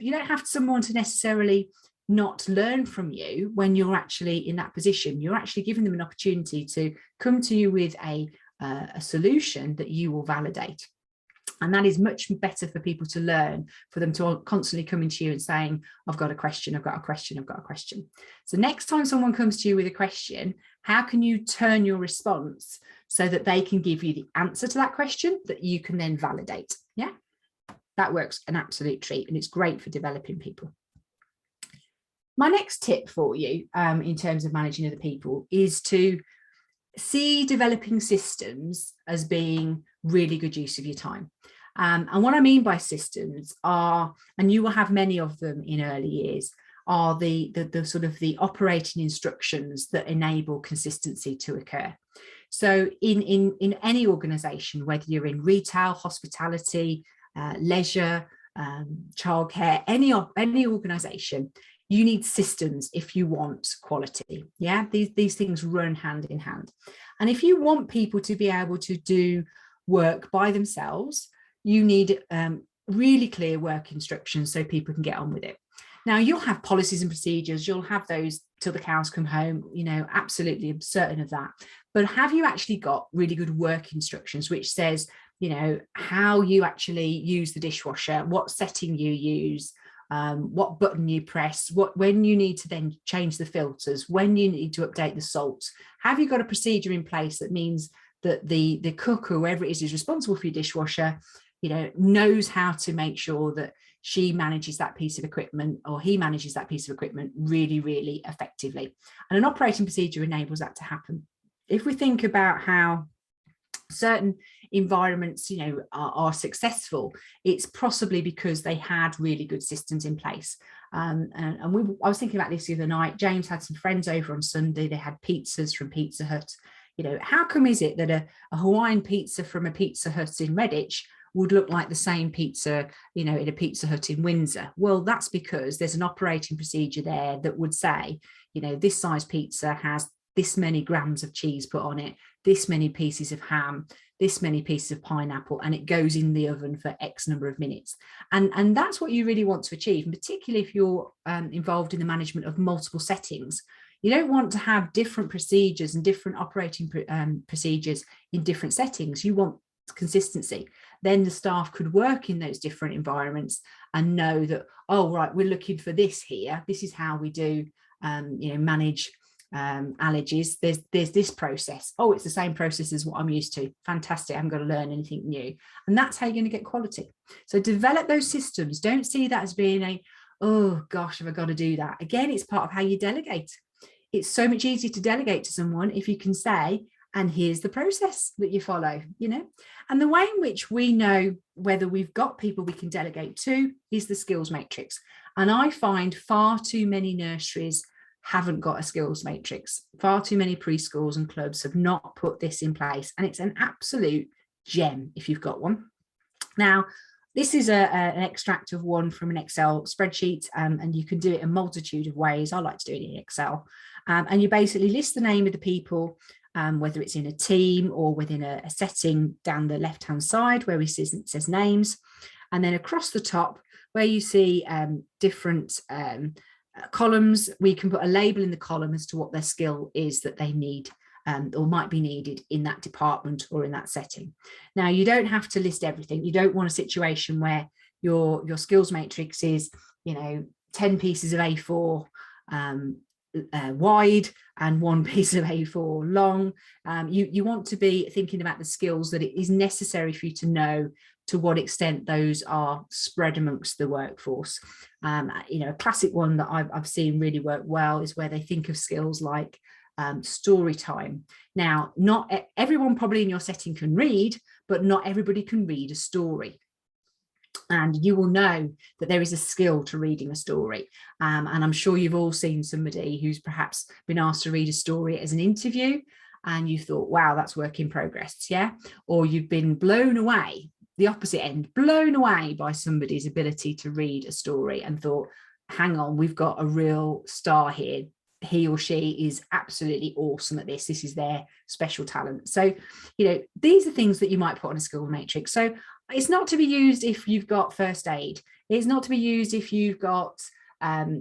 don't have someone to necessarily not learn from you when you're actually in that position. You're actually giving them an opportunity to come to you with a solution that you will validate. And that is much better for people to learn, for them to constantly coming to you and saying, I've got a question, I've got a question, I've got a question. So next time someone comes to you with a question, how can you turn your response so that they can give you the answer to that question that you can then validate? Yeah, that works an absolute treat, and it's great for developing people. My next tip for you in terms of managing other people is to see developing systems as being really good use of your time. And what I mean by systems are, and you will have many of them in early years, are the sort of the operating instructions that enable consistency to occur. So in any organization, whether you're in retail, hospitality, leisure, childcare, any organization, you need systems if you want quality. Yeah, these things run hand in hand. And if you want people to be able to do work by themselves, you need really clear work instructions so people can get on with it. Now, you'll have policies and procedures, you'll have those till the cows come home, you know, absolutely, I'm certain of that. But have you actually got really good work instructions, which says, you know, how you actually use the dishwasher, what setting you use, what button you press, when you need to then change the filters, when you need to update the salt? Have you got a procedure in place that means that the cook, or whoever it is responsible for your dishwasher, you know, knows how to make sure that she manages that piece of equipment, or he manages that piece of equipment really, really effectively? And an operating procedure enables that to happen. If we think about how certain environments, you know, are successful, it's possibly because they had really good systems in place. I was thinking about this the other night. James had some friends over on Sunday. They had pizzas from Pizza Hut. You know, how come is it that a Hawaiian pizza from a Pizza Hut in Redditch would look like the same pizza, you know, in a Pizza Hut in Windsor? Well, that's because there's an operating procedure there that would say, you know, this size pizza has this many grams of cheese put on it, this many pieces of ham, this many pieces of pineapple, and it goes in the oven for X number of minutes. And that's what you really want to achieve, and particularly if you're involved in the management of multiple settings. You don't want to have different procedures and different operating procedures in different settings. You want consistency. Then the staff could work in those different environments and know that, oh, right, we're looking for this here. This is how we do, you know, manage allergies. There's this process. Oh, it's the same process as what I'm used to. Fantastic. I haven't got to learn anything new. And that's how you're going to get quality. So develop those systems. Don't see that as being a, oh gosh, have I got to do that? Again, it's part of how you delegate. It's so much easier to delegate to someone if you can say, and here's the process that you follow, you know. And the way in which we know whether we've got people we can delegate to is the skills matrix. And I find far too many nurseries haven't got a skills matrix. Far too many preschools and clubs have not put this in place. And it's an absolute gem if you've got one. Now, this is an extract of one from an Excel spreadsheet, and you can do it a multitude of ways. I like to do it in Excel. And you basically list the name of the people, whether it's in a team or within a setting down the left-hand side where it says names. And then across the top where you see different columns, we can put a label in the column as to what their skill is that they need or might be needed in that department or in that setting. Now, you don't have to list everything. You don't want a situation where your skills matrix is, you know, 10 pieces of A4 wide and 1 piece of A4 long. You want to be thinking about the skills that it is necessary for you to know to what extent those are spread amongst the workforce. You know, a classic one that I've seen really work well is where they think of skills like story time. Now, not everyone probably in your setting can read, but not everybody can read a story. And you will know that there is a skill to reading a story. And I'm sure you've all seen somebody who's perhaps been asked to read a story as an interview and you thought, wow, that's work in progress, yeah? Or you've been blown away, the opposite end, blown away by somebody's ability to read a story and thought, hang on, we've got a real star here. He or she is absolutely awesome at this. This is their special talent. So, you know, these are things that you might put on a skill matrix. So it's not to be used if you've got first aid. It's not to be used if you've got,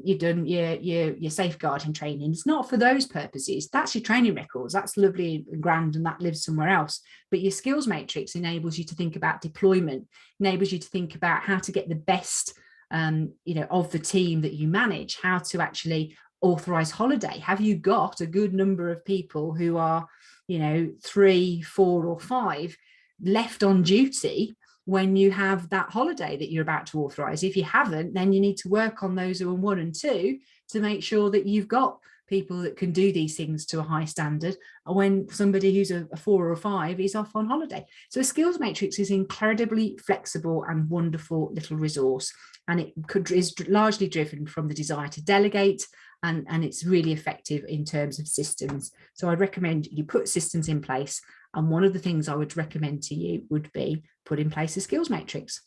you've done your safeguarding training. It's not for those purposes. That's your training records. That's lovely and grand and that lives somewhere else. But your skills matrix enables you to think about deployment, enables you to think about how to get the best, you know, of the team that you manage, how to actually authorize holiday. Have you got a good number of people who are, you know, 3, 4 or 5 left on duty when you have that holiday that you're about to authorize? If you haven't, then you need to work on those on 1 and 2 to make sure that you've got people that can do these things to a high standard when somebody who's a 4 or a 5 is off on holiday. So a skills matrix is incredibly flexible and wonderful little resource, and it is largely driven from the desire to delegate, and it's really effective in terms of systems. So I'd recommend you put systems in place, and one of the things I would recommend to you would be put in place a skills matrix.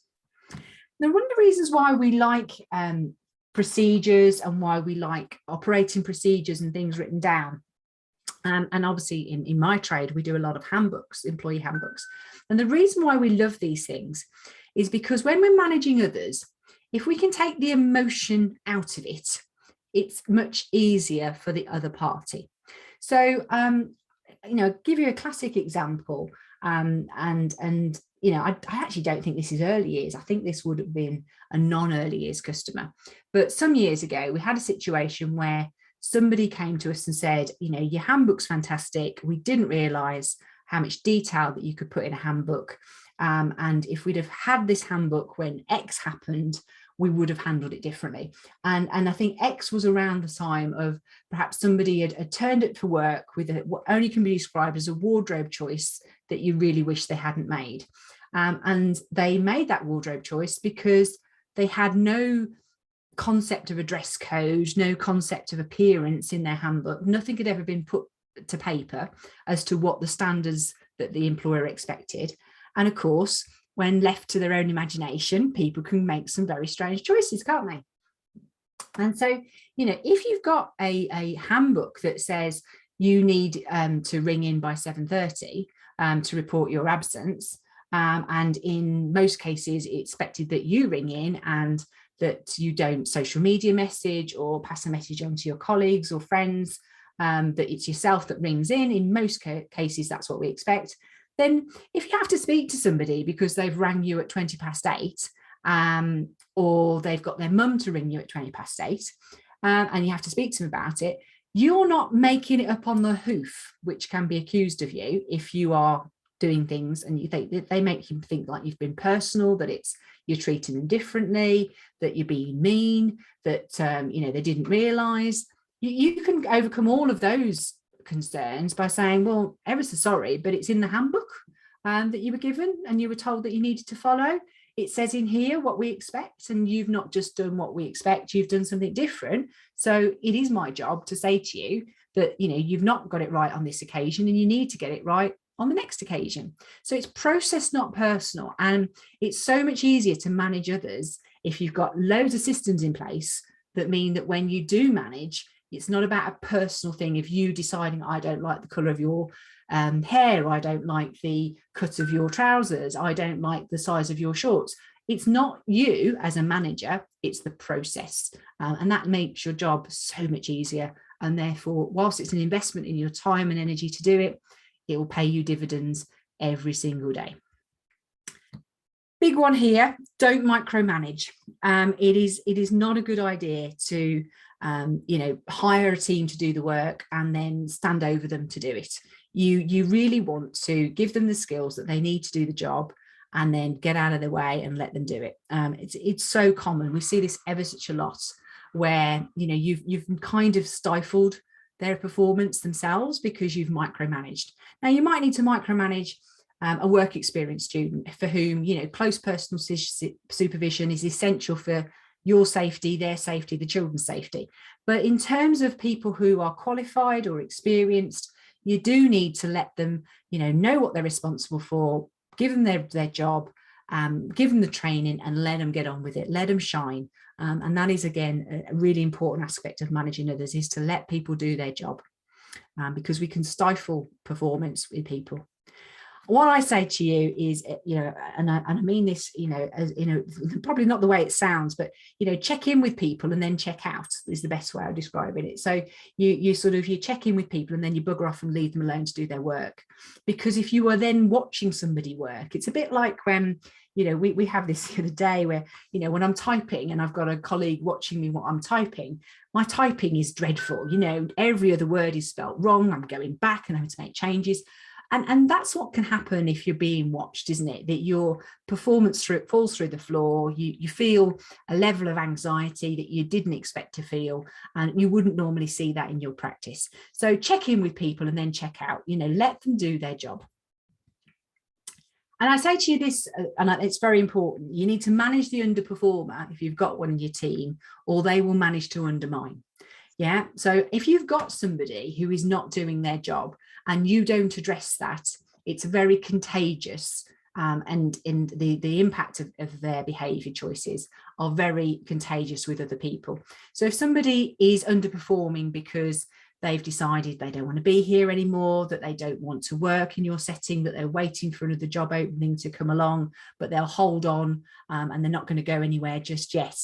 Now, one of the reasons why we like procedures and why we like operating procedures and things written down, and obviously in my trade we do a lot of handbooks, employee handbooks, and the reason why we love these things is because when we're managing others, if we can take the emotion out of it, it's much easier for the other party. So you know, give you a classic example, and you know, I actually don't think this is early years. I think this would have been a non-early years customer. But some years ago, we had a situation where somebody came to us and said, you know, your handbook's fantastic. We didn't realise how much detail that you could put in a handbook. And if we'd have had this handbook when X happened, we would have handled it differently. And I think X was around the time of perhaps somebody had turned up for work with what only can be described as a wardrobe choice that you really wish they hadn't made. And they made that wardrobe choice because they had no concept of a dress code, no concept of appearance in their handbook. Nothing had ever been put to paper as to what the standards that the employer expected. And of course, when left to their own imagination, people can make some very strange choices, can't they? And so, you know, if you've got a handbook that says you need to ring in by 7:30 to report your absence, and in most cases, it's expected that you ring in and that you don't social media message or pass a message on to your colleagues or friends, that it's yourself that rings in most cases, that's what we expect. Then if you have to speak to somebody because they've rang you at 8:20, or they've got their mum to ring you at 8:20, and you have to speak to them about it, you're not making it up on the hoof, which can be accused of you if you are doing things and you think they make you think like you've been personal, that it's you're treating them differently, that you're being mean, that you know, they didn't realise. You can overcome all of those concerns by saying, well, ever so sorry, but it's in the handbook that you were given and you were told that you needed to follow. It says in here what we expect, and you've not just done what we expect, you've done something different. So it is my job to say to you that, you know, you've not got it right on this occasion and you need to get it right on the next occasion. So it's process, not personal. And it's so much easier to manage others if you've got loads of systems in place that mean that when you do manage, it's not about a personal thing. If you deciding, I don't like the colour of your hair, I don't like the cut of your trousers, I don't like the size of your shorts. It's not you as a manager, it's the process. And that makes your job so much easier. And therefore, whilst it's an investment in your time and energy to do it, it will pay you dividends every single day. Big one here, don't micromanage. It is not a good idea to you know, hire a team to do the work and then stand over them to do it. You really want to give them the skills that they need to do the job and then get out of their way and let them do it. It's so common. We see this ever such a lot where, you know, you've kind of stifled their performance themselves because you've micromanaged. Now, you might need to micromanage a work experience student for whom, you know, close personal supervision is essential for your safety, their safety, the children's safety. But in terms of people who are qualified or experienced, you do need to let them, you know what they're responsible for, give them their job, give them the training and let them get on with it, let them shine. And that is, again, a really important aspect of managing others, is to let people do their job, because we can stifle performance with people. What I say to you is, you know, and I mean this, you know, as, you know, probably not the way it sounds, but, you know, check in with people and then check out is the best way of describing it. So you check in with people and then you bugger off and leave them alone to do their work. Because if you are then watching somebody work, it's a bit like when, you know, we have this the other day where, you know, when I'm typing and I've got a colleague watching me what I'm typing, my typing is dreadful. You know, every other word is spelt wrong. I'm going back and having to make changes. And that's what can happen if you're being watched, isn't it? That your performance falls through the floor, you feel a level of anxiety that you didn't expect to feel, and you wouldn't normally see that in your practice. So check in with people and then check out, you know, let them do their job. And I say to you this, and it's very important, you need to manage the underperformer if you've got one in your team, or they will manage to undermine. Yeah, so if you've got somebody who is not doing their job and you don't address that, it's very contagious, and in the impact of their behaviour choices are very contagious with other people. So if somebody is underperforming because they've decided they don't want to be here anymore, that they don't want to work in your setting, that they're waiting for another job opening to come along, but they'll hold on and they're not going to go anywhere just yet,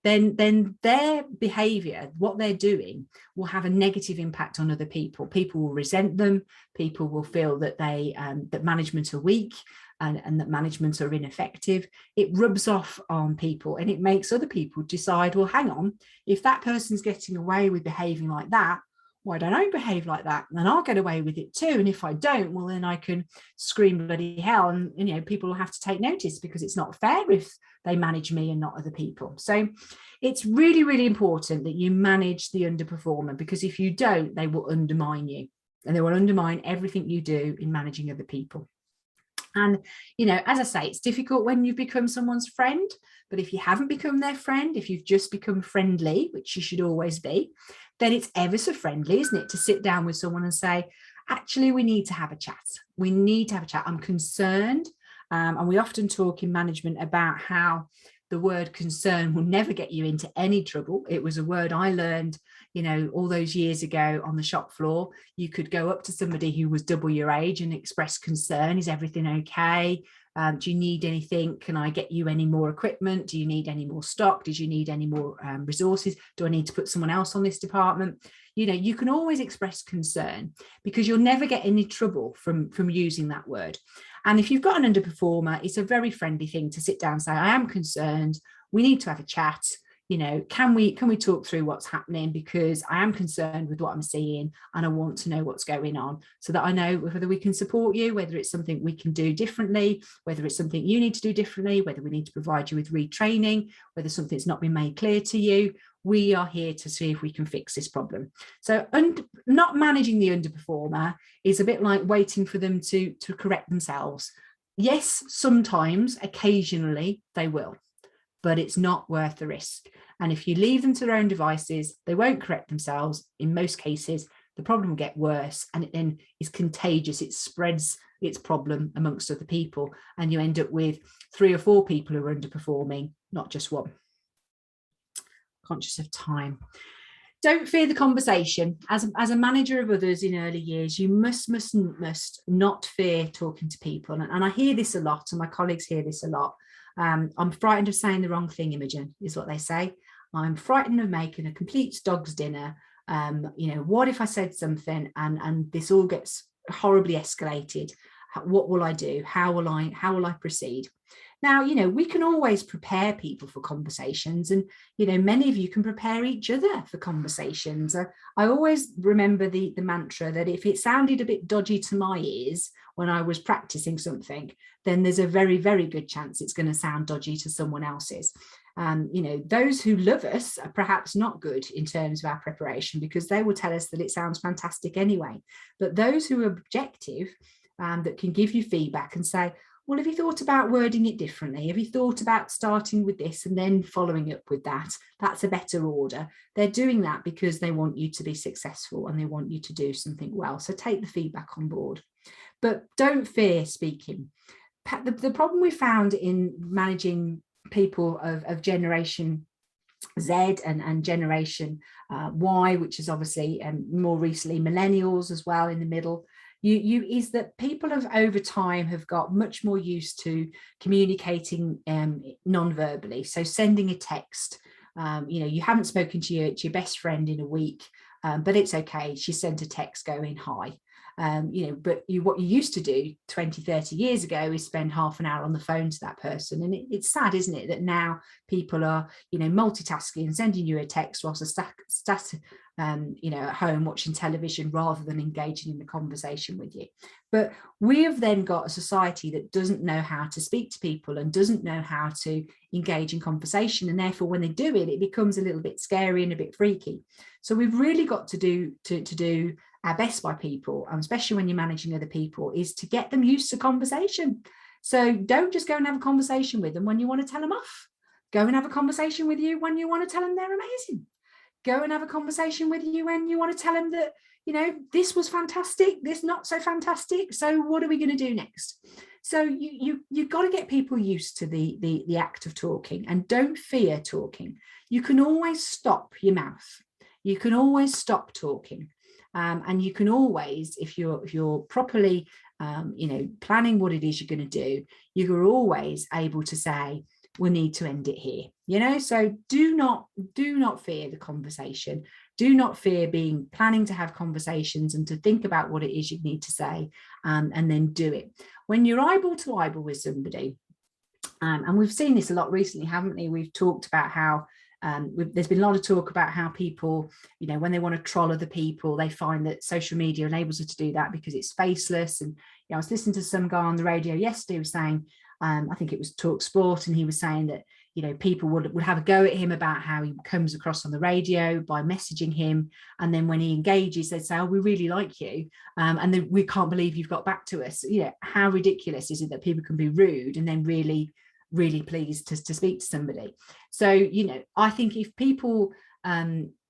then their behaviour, what they're doing, will have a negative impact on other people. People will resent them. People will feel that that management are weak and that management are ineffective. It rubs off on people and it makes other people decide, well, hang on, if that person's getting away with behaving like that, why don't I behave like that? And then I'll get away with it too. And if I don't, well, then I can scream bloody hell. And, you know, people will have to take notice because it's not fair if they manage me and not other people. So it's really, really important that you manage the underperformer, because if you don't, they will undermine you and they will undermine everything you do in managing other people. And, as I say, it's difficult when you've become someone's friend, but if you haven't become their friend, if you've just become friendly, which you should always be, then it's ever so friendly, isn't it, to sit down with someone and say, actually, we need to have a chat. We need to have a chat. I'm concerned. And we often talk in management about how the word concern will never get you into any trouble. It was a word I learned, all those years ago on the shop floor. You could go up to somebody who was double your age and express concern. Is everything okay? Do you need anything? Can I get you any more equipment? Do you need any more stock? Did you need any more resources? Do I need to put someone else on this department? You can always express concern because you'll never get any trouble from using that word. And if you've got an underperformer, it's a very friendly thing to sit down and say, I am concerned. We need to have a chat. Can we talk through what's happening, because I am concerned with what I'm seeing and I want to know what's going on so that I know whether we can support you, whether it's something we can do differently, whether it's something you need to do differently, whether we need to provide you with retraining, whether something's not been made clear to you. We are here to see if we can fix this problem. So not managing the underperformer is a bit like waiting for them to correct themselves. Yes, sometimes, occasionally they will, but it's not worth the risk. And if you leave them to their own devices, they won't correct themselves. In most cases, the problem will get worse and it then is contagious. It spreads its problem amongst other people and you end up with 3 or 4 people who are underperforming, not just one. Conscious of time. Don't fear the conversation. As a manager of others in early years, you must not fear talking to people. And I hear this a lot, and my colleagues hear this a lot. I'm frightened of saying the wrong thing, Imogen, is what they say. I'm frightened of making a complete dog's dinner. What if I said something and this all gets horribly escalated? What will I do? How will I proceed? Now, we can always prepare people for conversations, and, many of you can prepare each other for conversations. I always remember the mantra that if it sounded a bit dodgy to my ears when I was practicing something, then there's a very, very good chance it's going to sound dodgy to someone else's. Those who love us are perhaps not good in terms of our preparation because they will tell us that it sounds fantastic anyway. But those who are objective, that can give you feedback and say, well, have you thought about wording it differently? Have you thought about starting with this and then following up with that? That's a better order. They're doing that because they want you to be successful and they want you to do something well. So take the feedback on board, but don't fear speaking. The problem we found in managing people of Generation Z and Generation Y, which is obviously more recently millennials as well in the middle, is that people over time have got much more used to communicating non-verbally. So sending a text, you haven't spoken to your best friend in a week, but it's okay. She sent a text going, hi. But what you used to do 20, 30 years ago is spend half an hour on the phone to that person. And it's sad, isn't it, that now people are, multitasking and sending you a text whilst at home watching television rather than engaging in the conversation with you. But we have then got a society that doesn't know how to speak to people and doesn't know how to engage in conversation. And therefore, when they do it, it becomes a little bit scary and a bit freaky. So we've really got to do our best by people, and especially when you're managing other people, is to get them used to conversation. So don't just go and have a conversation with them when you want to tell them off. Go and have a conversation with you when you want to tell them they're amazing. Go and have a conversation with you when you want to tell them that, this was fantastic, this not so fantastic. So what are we going to do next? So you've got to get people used to the act of talking, and don't fear talking. You can always stop your mouth. You can always stop talking. And you can always, if you're properly, planning what it is you're going to do, you're always able to say, we need to end it here. So do not fear the conversation. Do not fear planning to have conversations and to think about what it is you need to say, and then do it. When you're eyeball to eyeball with somebody, and we've seen this a lot recently, haven't we? We've talked about how there's been a lot of talk about how people, when they want to troll other people, they find that social media enables them to do that because it's faceless. And I was listening to some guy on the radio yesterday who was saying, I think it was Talk Sport, and he was saying that, you know, people would have a go at him about how he comes across on the radio by messaging him. And then when he engages, they'd say, oh, we really like you. And then we can't believe you've got back to us. You know, how ridiculous is it that people can be rude and then really pleased to speak to somebody? So, you know, I think if people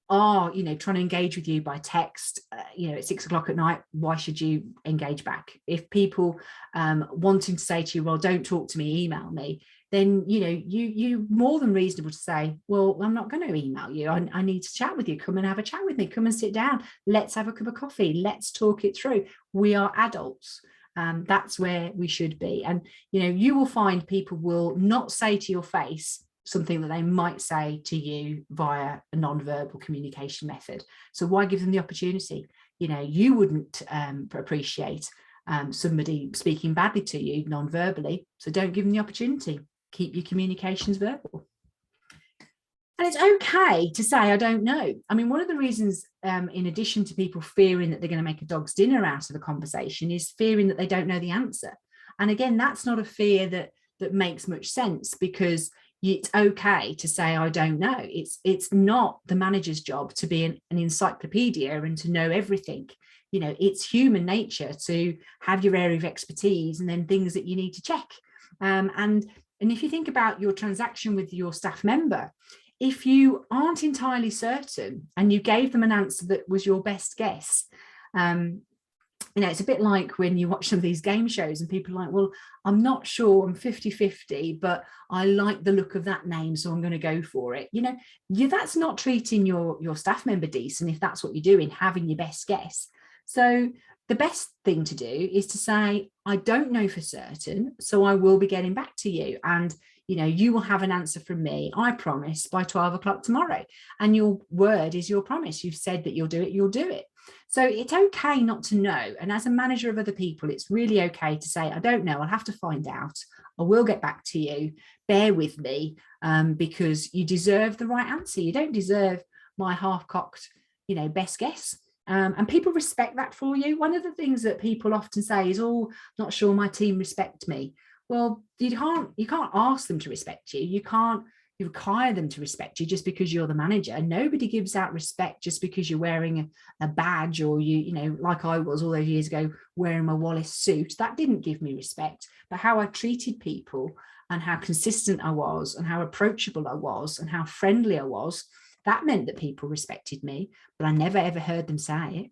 are, you know, trying to engage with you by text, you know, at 6 o'clock at night, why should you engage back? If people wanting to say to you, well, don't talk to me, email me, then, you know, you more than reasonable to say, well, I'm not going to email you. I need to chat with you. Come and have a chat with me. Come and sit down. Let's have a cup of coffee. Let's talk it through. We are adults. That's where we should be. And, you know, you will find people will not say to your face something that they might say to you via a non-verbal communication method. So why give them the opportunity? You know, you wouldn't appreciate somebody speaking badly to you non-verbally, so don't give them the opportunity. Keep your communications verbal. And it's okay to say, I don't know. I mean, one of the reasons, in addition to people fearing that they're going to make a dog's dinner out of a conversation, is fearing that they don't know the answer. And again, that's not a fear that makes much sense, because it's okay to say, I don't know. It's not the manager's job to be an encyclopedia and to know everything. You know, it's human nature to have your area of expertise and then things that you need to check. And if you think about your transaction with your staff member, if you aren't entirely certain and you gave them an answer that was your best guess, you know, it's a bit like when you watch some of these game shows and people are like, well, I'm not sure, I'm 50-50, but I like the look of that name, so I'm going to go for it. You know, that's not treating your staff member decent if that's what you're doing, having your best guess. So the best thing to do is to say, I don't know for certain, so I will be getting back to you. And, you know, you will have an answer from me, I promise, by 12 o'clock tomorrow. And your word is your promise. You've said that you'll do it, you'll do it. So it's okay not to know. And as a manager of other people, it's really okay to say, I don't know, I'll have to find out. I will get back to you. Bear with me, because you deserve the right answer. You don't deserve my half-cocked, you know, best guess. And people respect that for you. One of the things that people often say is, oh, not sure my team respect me. Well, you can't ask them to respect you. You can't require them to respect you just because you're the manager. Nobody gives out respect just because you're wearing a badge, or you know, like I was all those years ago, wearing my Wallace suit. That didn't give me respect. But how I treated people and how consistent I was and how approachable I was and how friendly I was, that meant that people respected me. But I never ever heard them say it.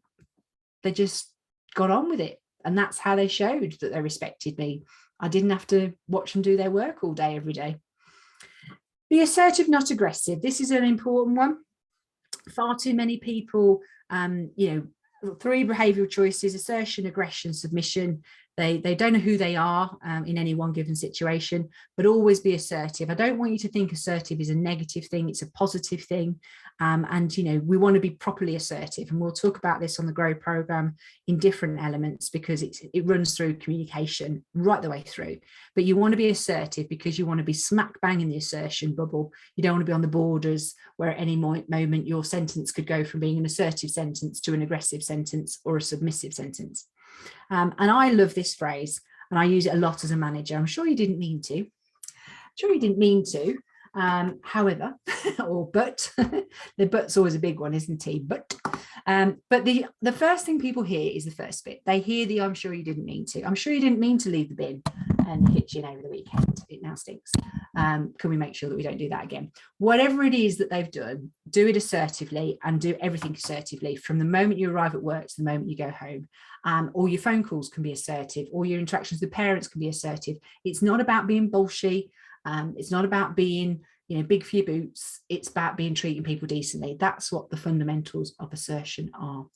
They just got on with it. And that's how they showed that they respected me. I didn't have to watch them do their work all day, every day. Be assertive, not aggressive. This is an important one. Far too many people, you know, 3 behavioural choices: assertion, aggression, submission. They don't know who they are in any one given situation, but always be assertive. I don't want you to think assertive is a negative thing. It's a positive thing. And, you know, we want to be properly assertive. And we'll talk about this on the GROW programme in different elements, because it runs through communication right the way through. But you want to be assertive because you want to be smack bang in the assertion bubble. You don't want to be on the borders where at any moment your sentence could go from being an assertive sentence to an aggressive sentence or a submissive sentence. And I love this phrase, and I use it a lot as a manager. I'm sure you didn't mean to. However, or but, the but's always a big one, isn't he? But the first thing people hear is the first bit. They hear the, I'm sure you didn't mean to. I'm sure you didn't mean to leave the bin and the kitchen over the weekend. It now stinks. Can we make sure that we don't do that again? Whatever it is that they've done, do it assertively, and do everything assertively from the moment you arrive at work to the moment you go home. All your phone calls can be assertive. All your interactions with parents can be assertive. It's not about being bullshit. It's not about being, you know, big for your boots. It's about treating people decently. That's what the fundamentals of assertion are.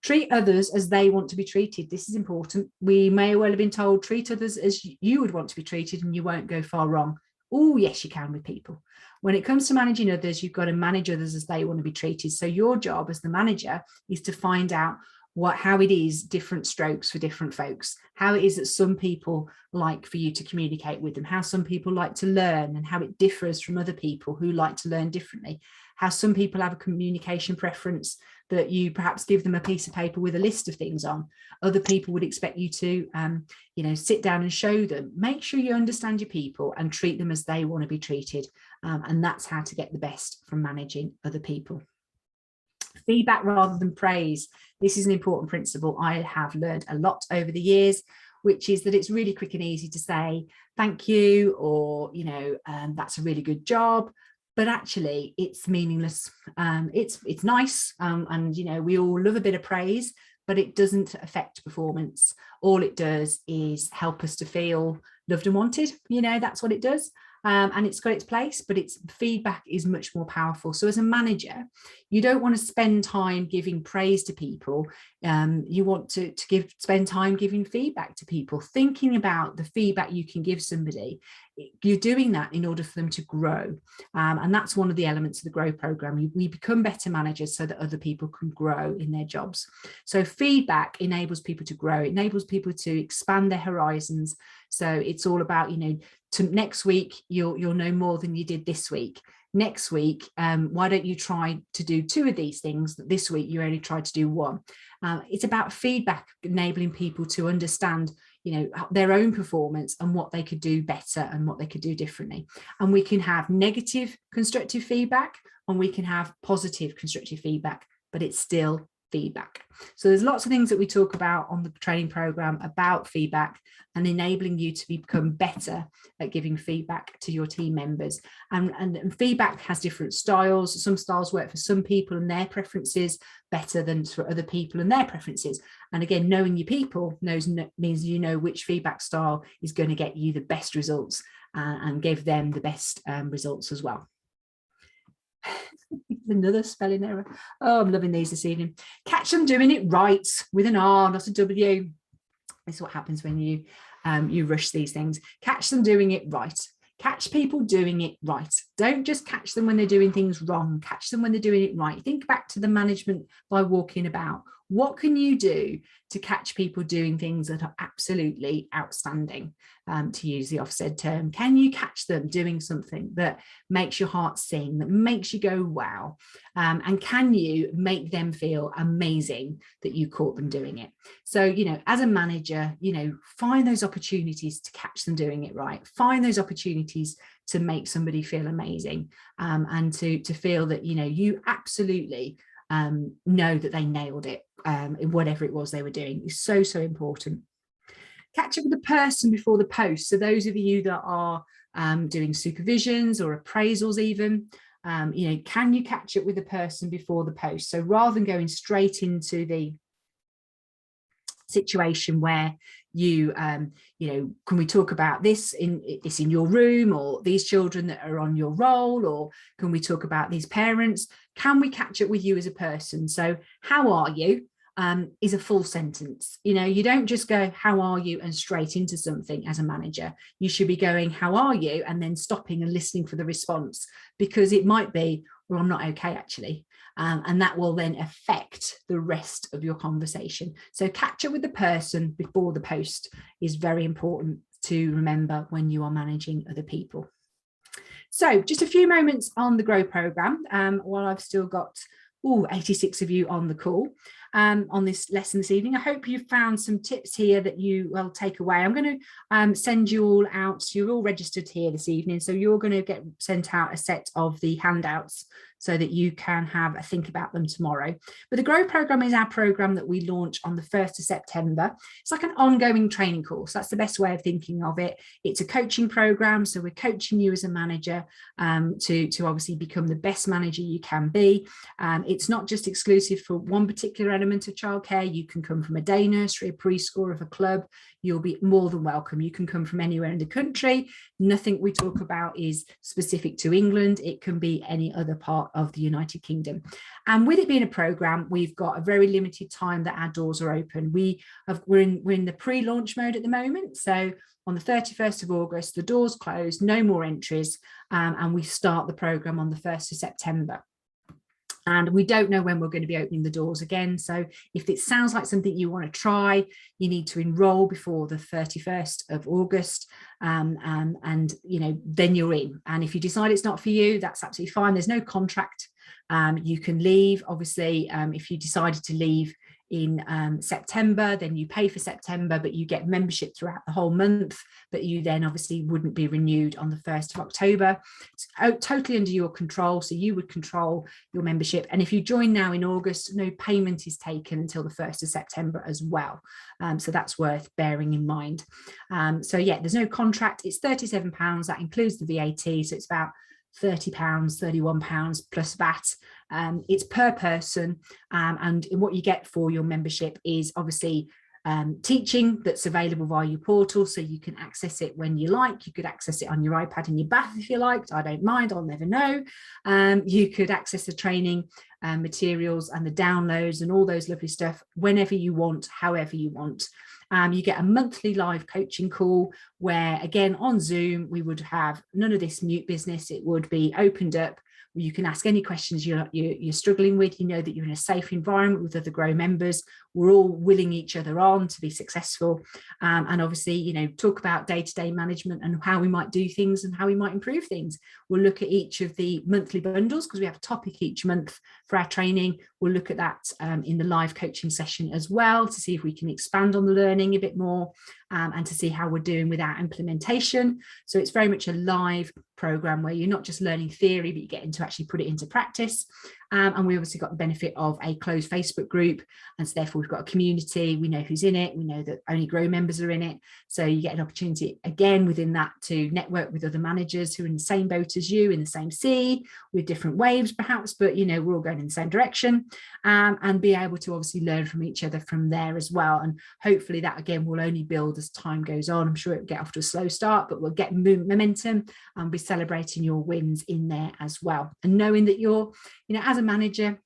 Treat others as they want to be treated. This is important. We may well have been told, treat others as you would want to be treated, and you won't go far wrong. Oh, yes, you can with people. When it comes to managing others, you've got to manage others as they want to be treated. So your job as the manager is to find out how it is different strokes for different folks, how it is that some people like for you to communicate with them, how some people like to learn, and how it differs from other people who like to learn differently. how some people have a communication preference that you perhaps give them a piece of paper with a list of things on. Other people would expect you to, sit down and show them. Make sure you understand your people and treat them as they want to be treated. And that's how to get the best from managing other people. Feedback rather than praise. This is an important principle I have learned a lot over the years, which is that it's really quick and easy to say thank you, or that's a really good job, but actually it's meaningless. It's nice, and we all love a bit of praise, but it doesn't affect performance. All it does is help us to feel loved and wanted. That's what it does. And it's got its place, but its feedback is much more powerful. So as a manager, you don't want to spend time giving praise to people. You want to spend time giving feedback to people, thinking about the feedback you can give somebody. You're doing that in order for them to grow. And that's one of the elements of the Grow program. We become better managers so that other people can grow in their jobs. So feedback enables people to grow, it enables people to expand their horizons. So it's all about, next week, you'll know more than you did this week. Next week, why don't you try to do 2 of these things that this week you only tried to do 1? It's about feedback, enabling people to understand their own performance and what they could do better and what they could do differently. And we can have negative constructive feedback and we can have positive constructive feedback, but it's still feedback. So there's lots of things that we talk about on the training program about feedback and enabling you to become better at giving feedback to your team members. And feedback has different styles. Some styles work for some people and their preferences better than for other people and their preferences. And again, knowing your people means you know which feedback style is going to get you the best results and give them the best results as well. Another spelling error. Oh, I'm loving these this evening. Catch them doing it right with an R, not a W. This is what happens when you rush these things. Catch them doing it right. Catch people doing it right. Don't just catch them when they're doing things wrong. Catch them when they're doing it right. Think back to the management by walking about. What can you do to catch people doing things that are absolutely outstanding, to use the Ofsted term? Can you catch them doing something that makes your heart sing, that makes you go, wow? And can you make them feel amazing that you caught them doing it? So, as a manager, find those opportunities to catch them doing it right. Find those opportunities to make somebody feel amazing, and to feel that, you absolutely know that they nailed it in whatever it was they were doing. Is so important. Catch up with the person before the post. So those of you that are doing supervisions or appraisals even, can you catch up with the person before the post? So rather than going straight into the situation where you can we talk about this in your room, or these children that are on your roll, or can we talk about these parents? Can we catch up with you as a person? So how are you is a full sentence. You don't just go how are you and straight into something. As a manager, you should be going how are you and then stopping and listening for the response, because it might be, well, I'm not okay actually. And that will then affect the rest of your conversation. So catch up with the person before the post is very important to remember when you are managing other people. So just a few moments on the Grow program while I've still got 86 of you on the call on this lesson this evening. I hope you found some tips here that you will take away. I'm going to send you all out. You're all registered here this evening, so you're going to get sent out a set of the handouts so that you can have a think about them tomorrow. But the Grow program is our program that we launch on the 1st of September. It's like an ongoing training course. That's the best way of thinking of it. It's a coaching program, so we're coaching you as a manager to obviously become the best manager you can be. It's not just exclusive for one particular element of childcare. You can come from a day nursery, a preschool, of a club. You'll be more than welcome. You can come from anywhere in the country. Nothing we talk about is specific to England. It can be any other part of the United Kingdom. And with it being a program, we've got a very limited time that our doors are open. We're in the pre-launch mode at the moment. So on the 31st of August, the doors close, no more entries, and we start the program on the 1st of September. And we don't know when we're going to be opening the doors again. So if it sounds like something you want to try, you need to enroll before the 31st of August. And then you're in. And if you decide it's not for you, that's absolutely fine. There's no contract You can leave, obviously, if you decided to leave in September, then you pay for September, but you get membership throughout the whole month, but you then obviously wouldn't be renewed on the 1st of October. It's totally under your control, so you would control your membership. And if you join now in August, no payment is taken until the 1st of September as well. So that's worth bearing in mind. So yeah, there's no contract. It's £37. That includes the VAT, so it's about £30, £31 plus VAT. It's per person, and what you get for your membership is obviously teaching that's available via your portal, so you can access it when you like. You could access it on your iPad in your bath if you liked. I don't mind, I'll never know. You could access the training materials and the downloads and all those lovely stuff whenever you want, however you want. You get a monthly live coaching call where, again, on Zoom, we would have none of this mute business. It would be opened up. You can ask any questions you're struggling with. You know that you're in a safe environment with other Grow members. We're all willing each other on to be successful. And obviously, you know, talk about day-to-day management and how we might do things and how we might improve things. We'll look at each of the monthly bundles because we have a topic each month for our training. We'll look at that in the live coaching session as well to see if we can expand on the learning a bit more and to see how we're doing with our implementation. So it's very much a live program where you're not just learning theory, but you're getting to actually put it into practice. And we obviously got the benefit of a closed Facebook group, and so therefore we've got a community. We know who's in it. We know that only Grow members are in it, so you get an opportunity again within that to network with other managers who are in the same boat as you, in the same sea, with different waves perhaps, but you know, we're all going in the same direction, and be able to obviously learn from each other from there as well. And hopefully that again will only build as time goes on. I'm sure it'll get off to a slow start, but we'll get momentum and be celebrating your wins in there as well, and knowing that you're, you know, as a manager,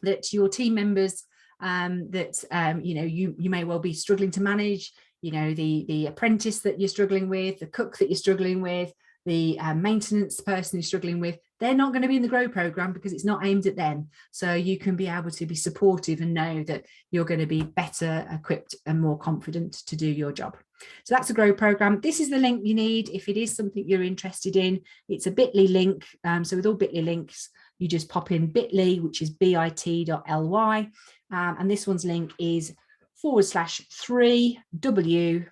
that your team members you know, you may well be struggling to manage, you know, the apprentice that you're struggling with, the cook that you're struggling with, the maintenance person you're struggling with, they're not going to be in the Grow program because it's not aimed at them. So you can be able to be supportive and know that you're going to be better equipped and more confident to do your job. So that's a Grow program. This is the link you need if it is something you're interested in. It's a bit.ly link. So with all bit.ly links, you just pop in bit.ly, which is bit.ly. And this one's link is /3W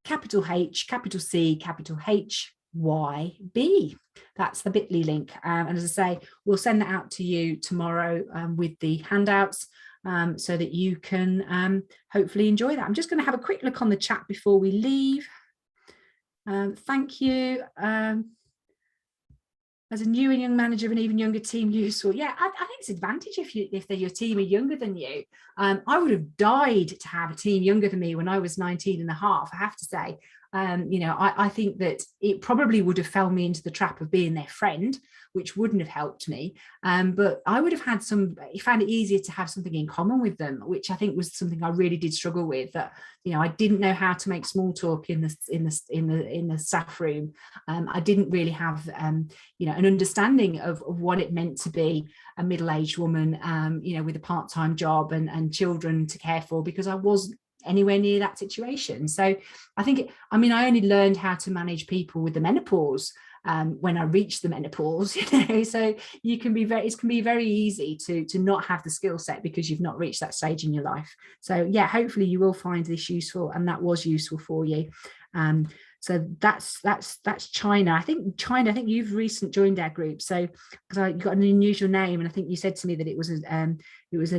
capital H, capital C, capital H, YB. That's the bit.ly link. And as I say, we'll send that out to you tomorrow with the handouts so that you can hopefully enjoy that. I'm just going to have a quick look on the chat before we leave. Thank you. As a new and young manager of an even younger team, useful. Yeah, I think it's an advantage if your team are younger than you. I would have died to have a team younger than me when I was 19 and a half, I have to say. You know, I think that it probably would have fell me into the trap of being their friend, which wouldn't have helped me. But I would have had found it easier to have something in common with them, which I think was something I really did struggle with. That, you know, I didn't know how to make small talk in the staff room. I didn't really have you know, an understanding of what it meant to be a middle-aged woman, you know, with a part-time job and children to care for, because I wasn't anywhere near that situation. So I think, I only learned how to manage people with the menopause when I reached the menopause, you know, so it can be very easy to not have the skill set because you've not reached that stage in your life. So yeah, hopefully you will find this useful, and that was useful for you. So that's China. I think you've recently joined our group. So because you got an unusual name, and I think you said to me that it was a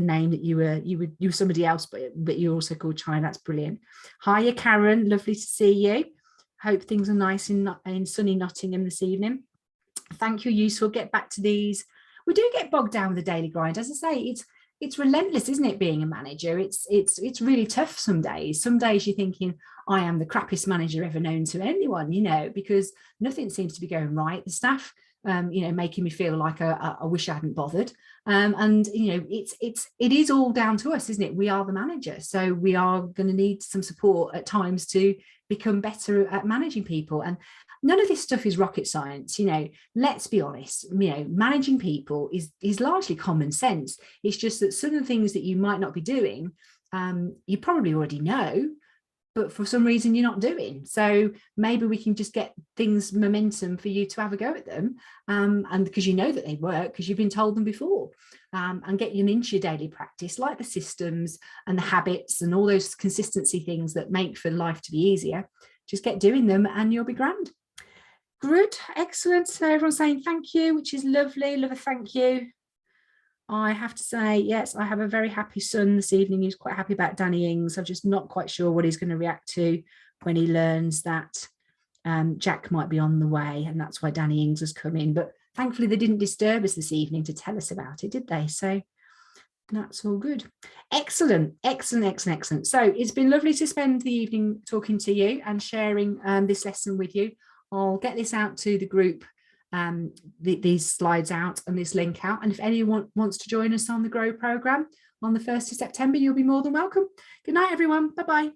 name that you were somebody else, but you're also called China. That's brilliant. Hiya, Karen. Lovely to see you. Hope things are nice in sunny Nottingham this evening. Thank you, useful. Get back to these. We do get bogged down with the daily grind. As I say, it's relentless, isn't it, being a manager? It's really tough some days. Some days you're thinking, I am the crappiest manager ever known to anyone, you know, because nothing seems to be going right. The staff, you know, making me feel like I wish I hadn't bothered. And, you know, it is all down to us, isn't it? We are the manager. So we are going to need some support at times to become better at managing people. And none of this stuff is rocket science, you know, let's be honest, you know, managing people is largely common sense. It's just that some of the things that you might not be doing, you probably already know, but for some reason you're not doing. So maybe we can just get things momentum for you to have a go at them, and because you know that they work because you've been told them before, and get you into your daily practice, like the systems and the habits and all those consistency things that make for life to be easier. Just get doing them and you'll be grand. Good, excellent. So everyone's saying thank you, which is lovely. Love a thank you. I have to say, yes, I have a very happy son this evening. He's quite happy about Danny Ings. I'm just not quite sure what he's going to react to when he learns that Jack might be on the way, and that's why Danny Ings has come in. But thankfully, they didn't disturb us this evening to tell us about it, did they? So that's all good. Excellent, excellent, excellent, excellent. So it's been lovely to spend the evening talking to you and sharing this lesson with you. I'll get this out to the group, these slides out and this link out. And if anyone wants to join us on the GROW programme on the 1st of September, you'll be more than welcome. Good night, everyone. Bye-bye.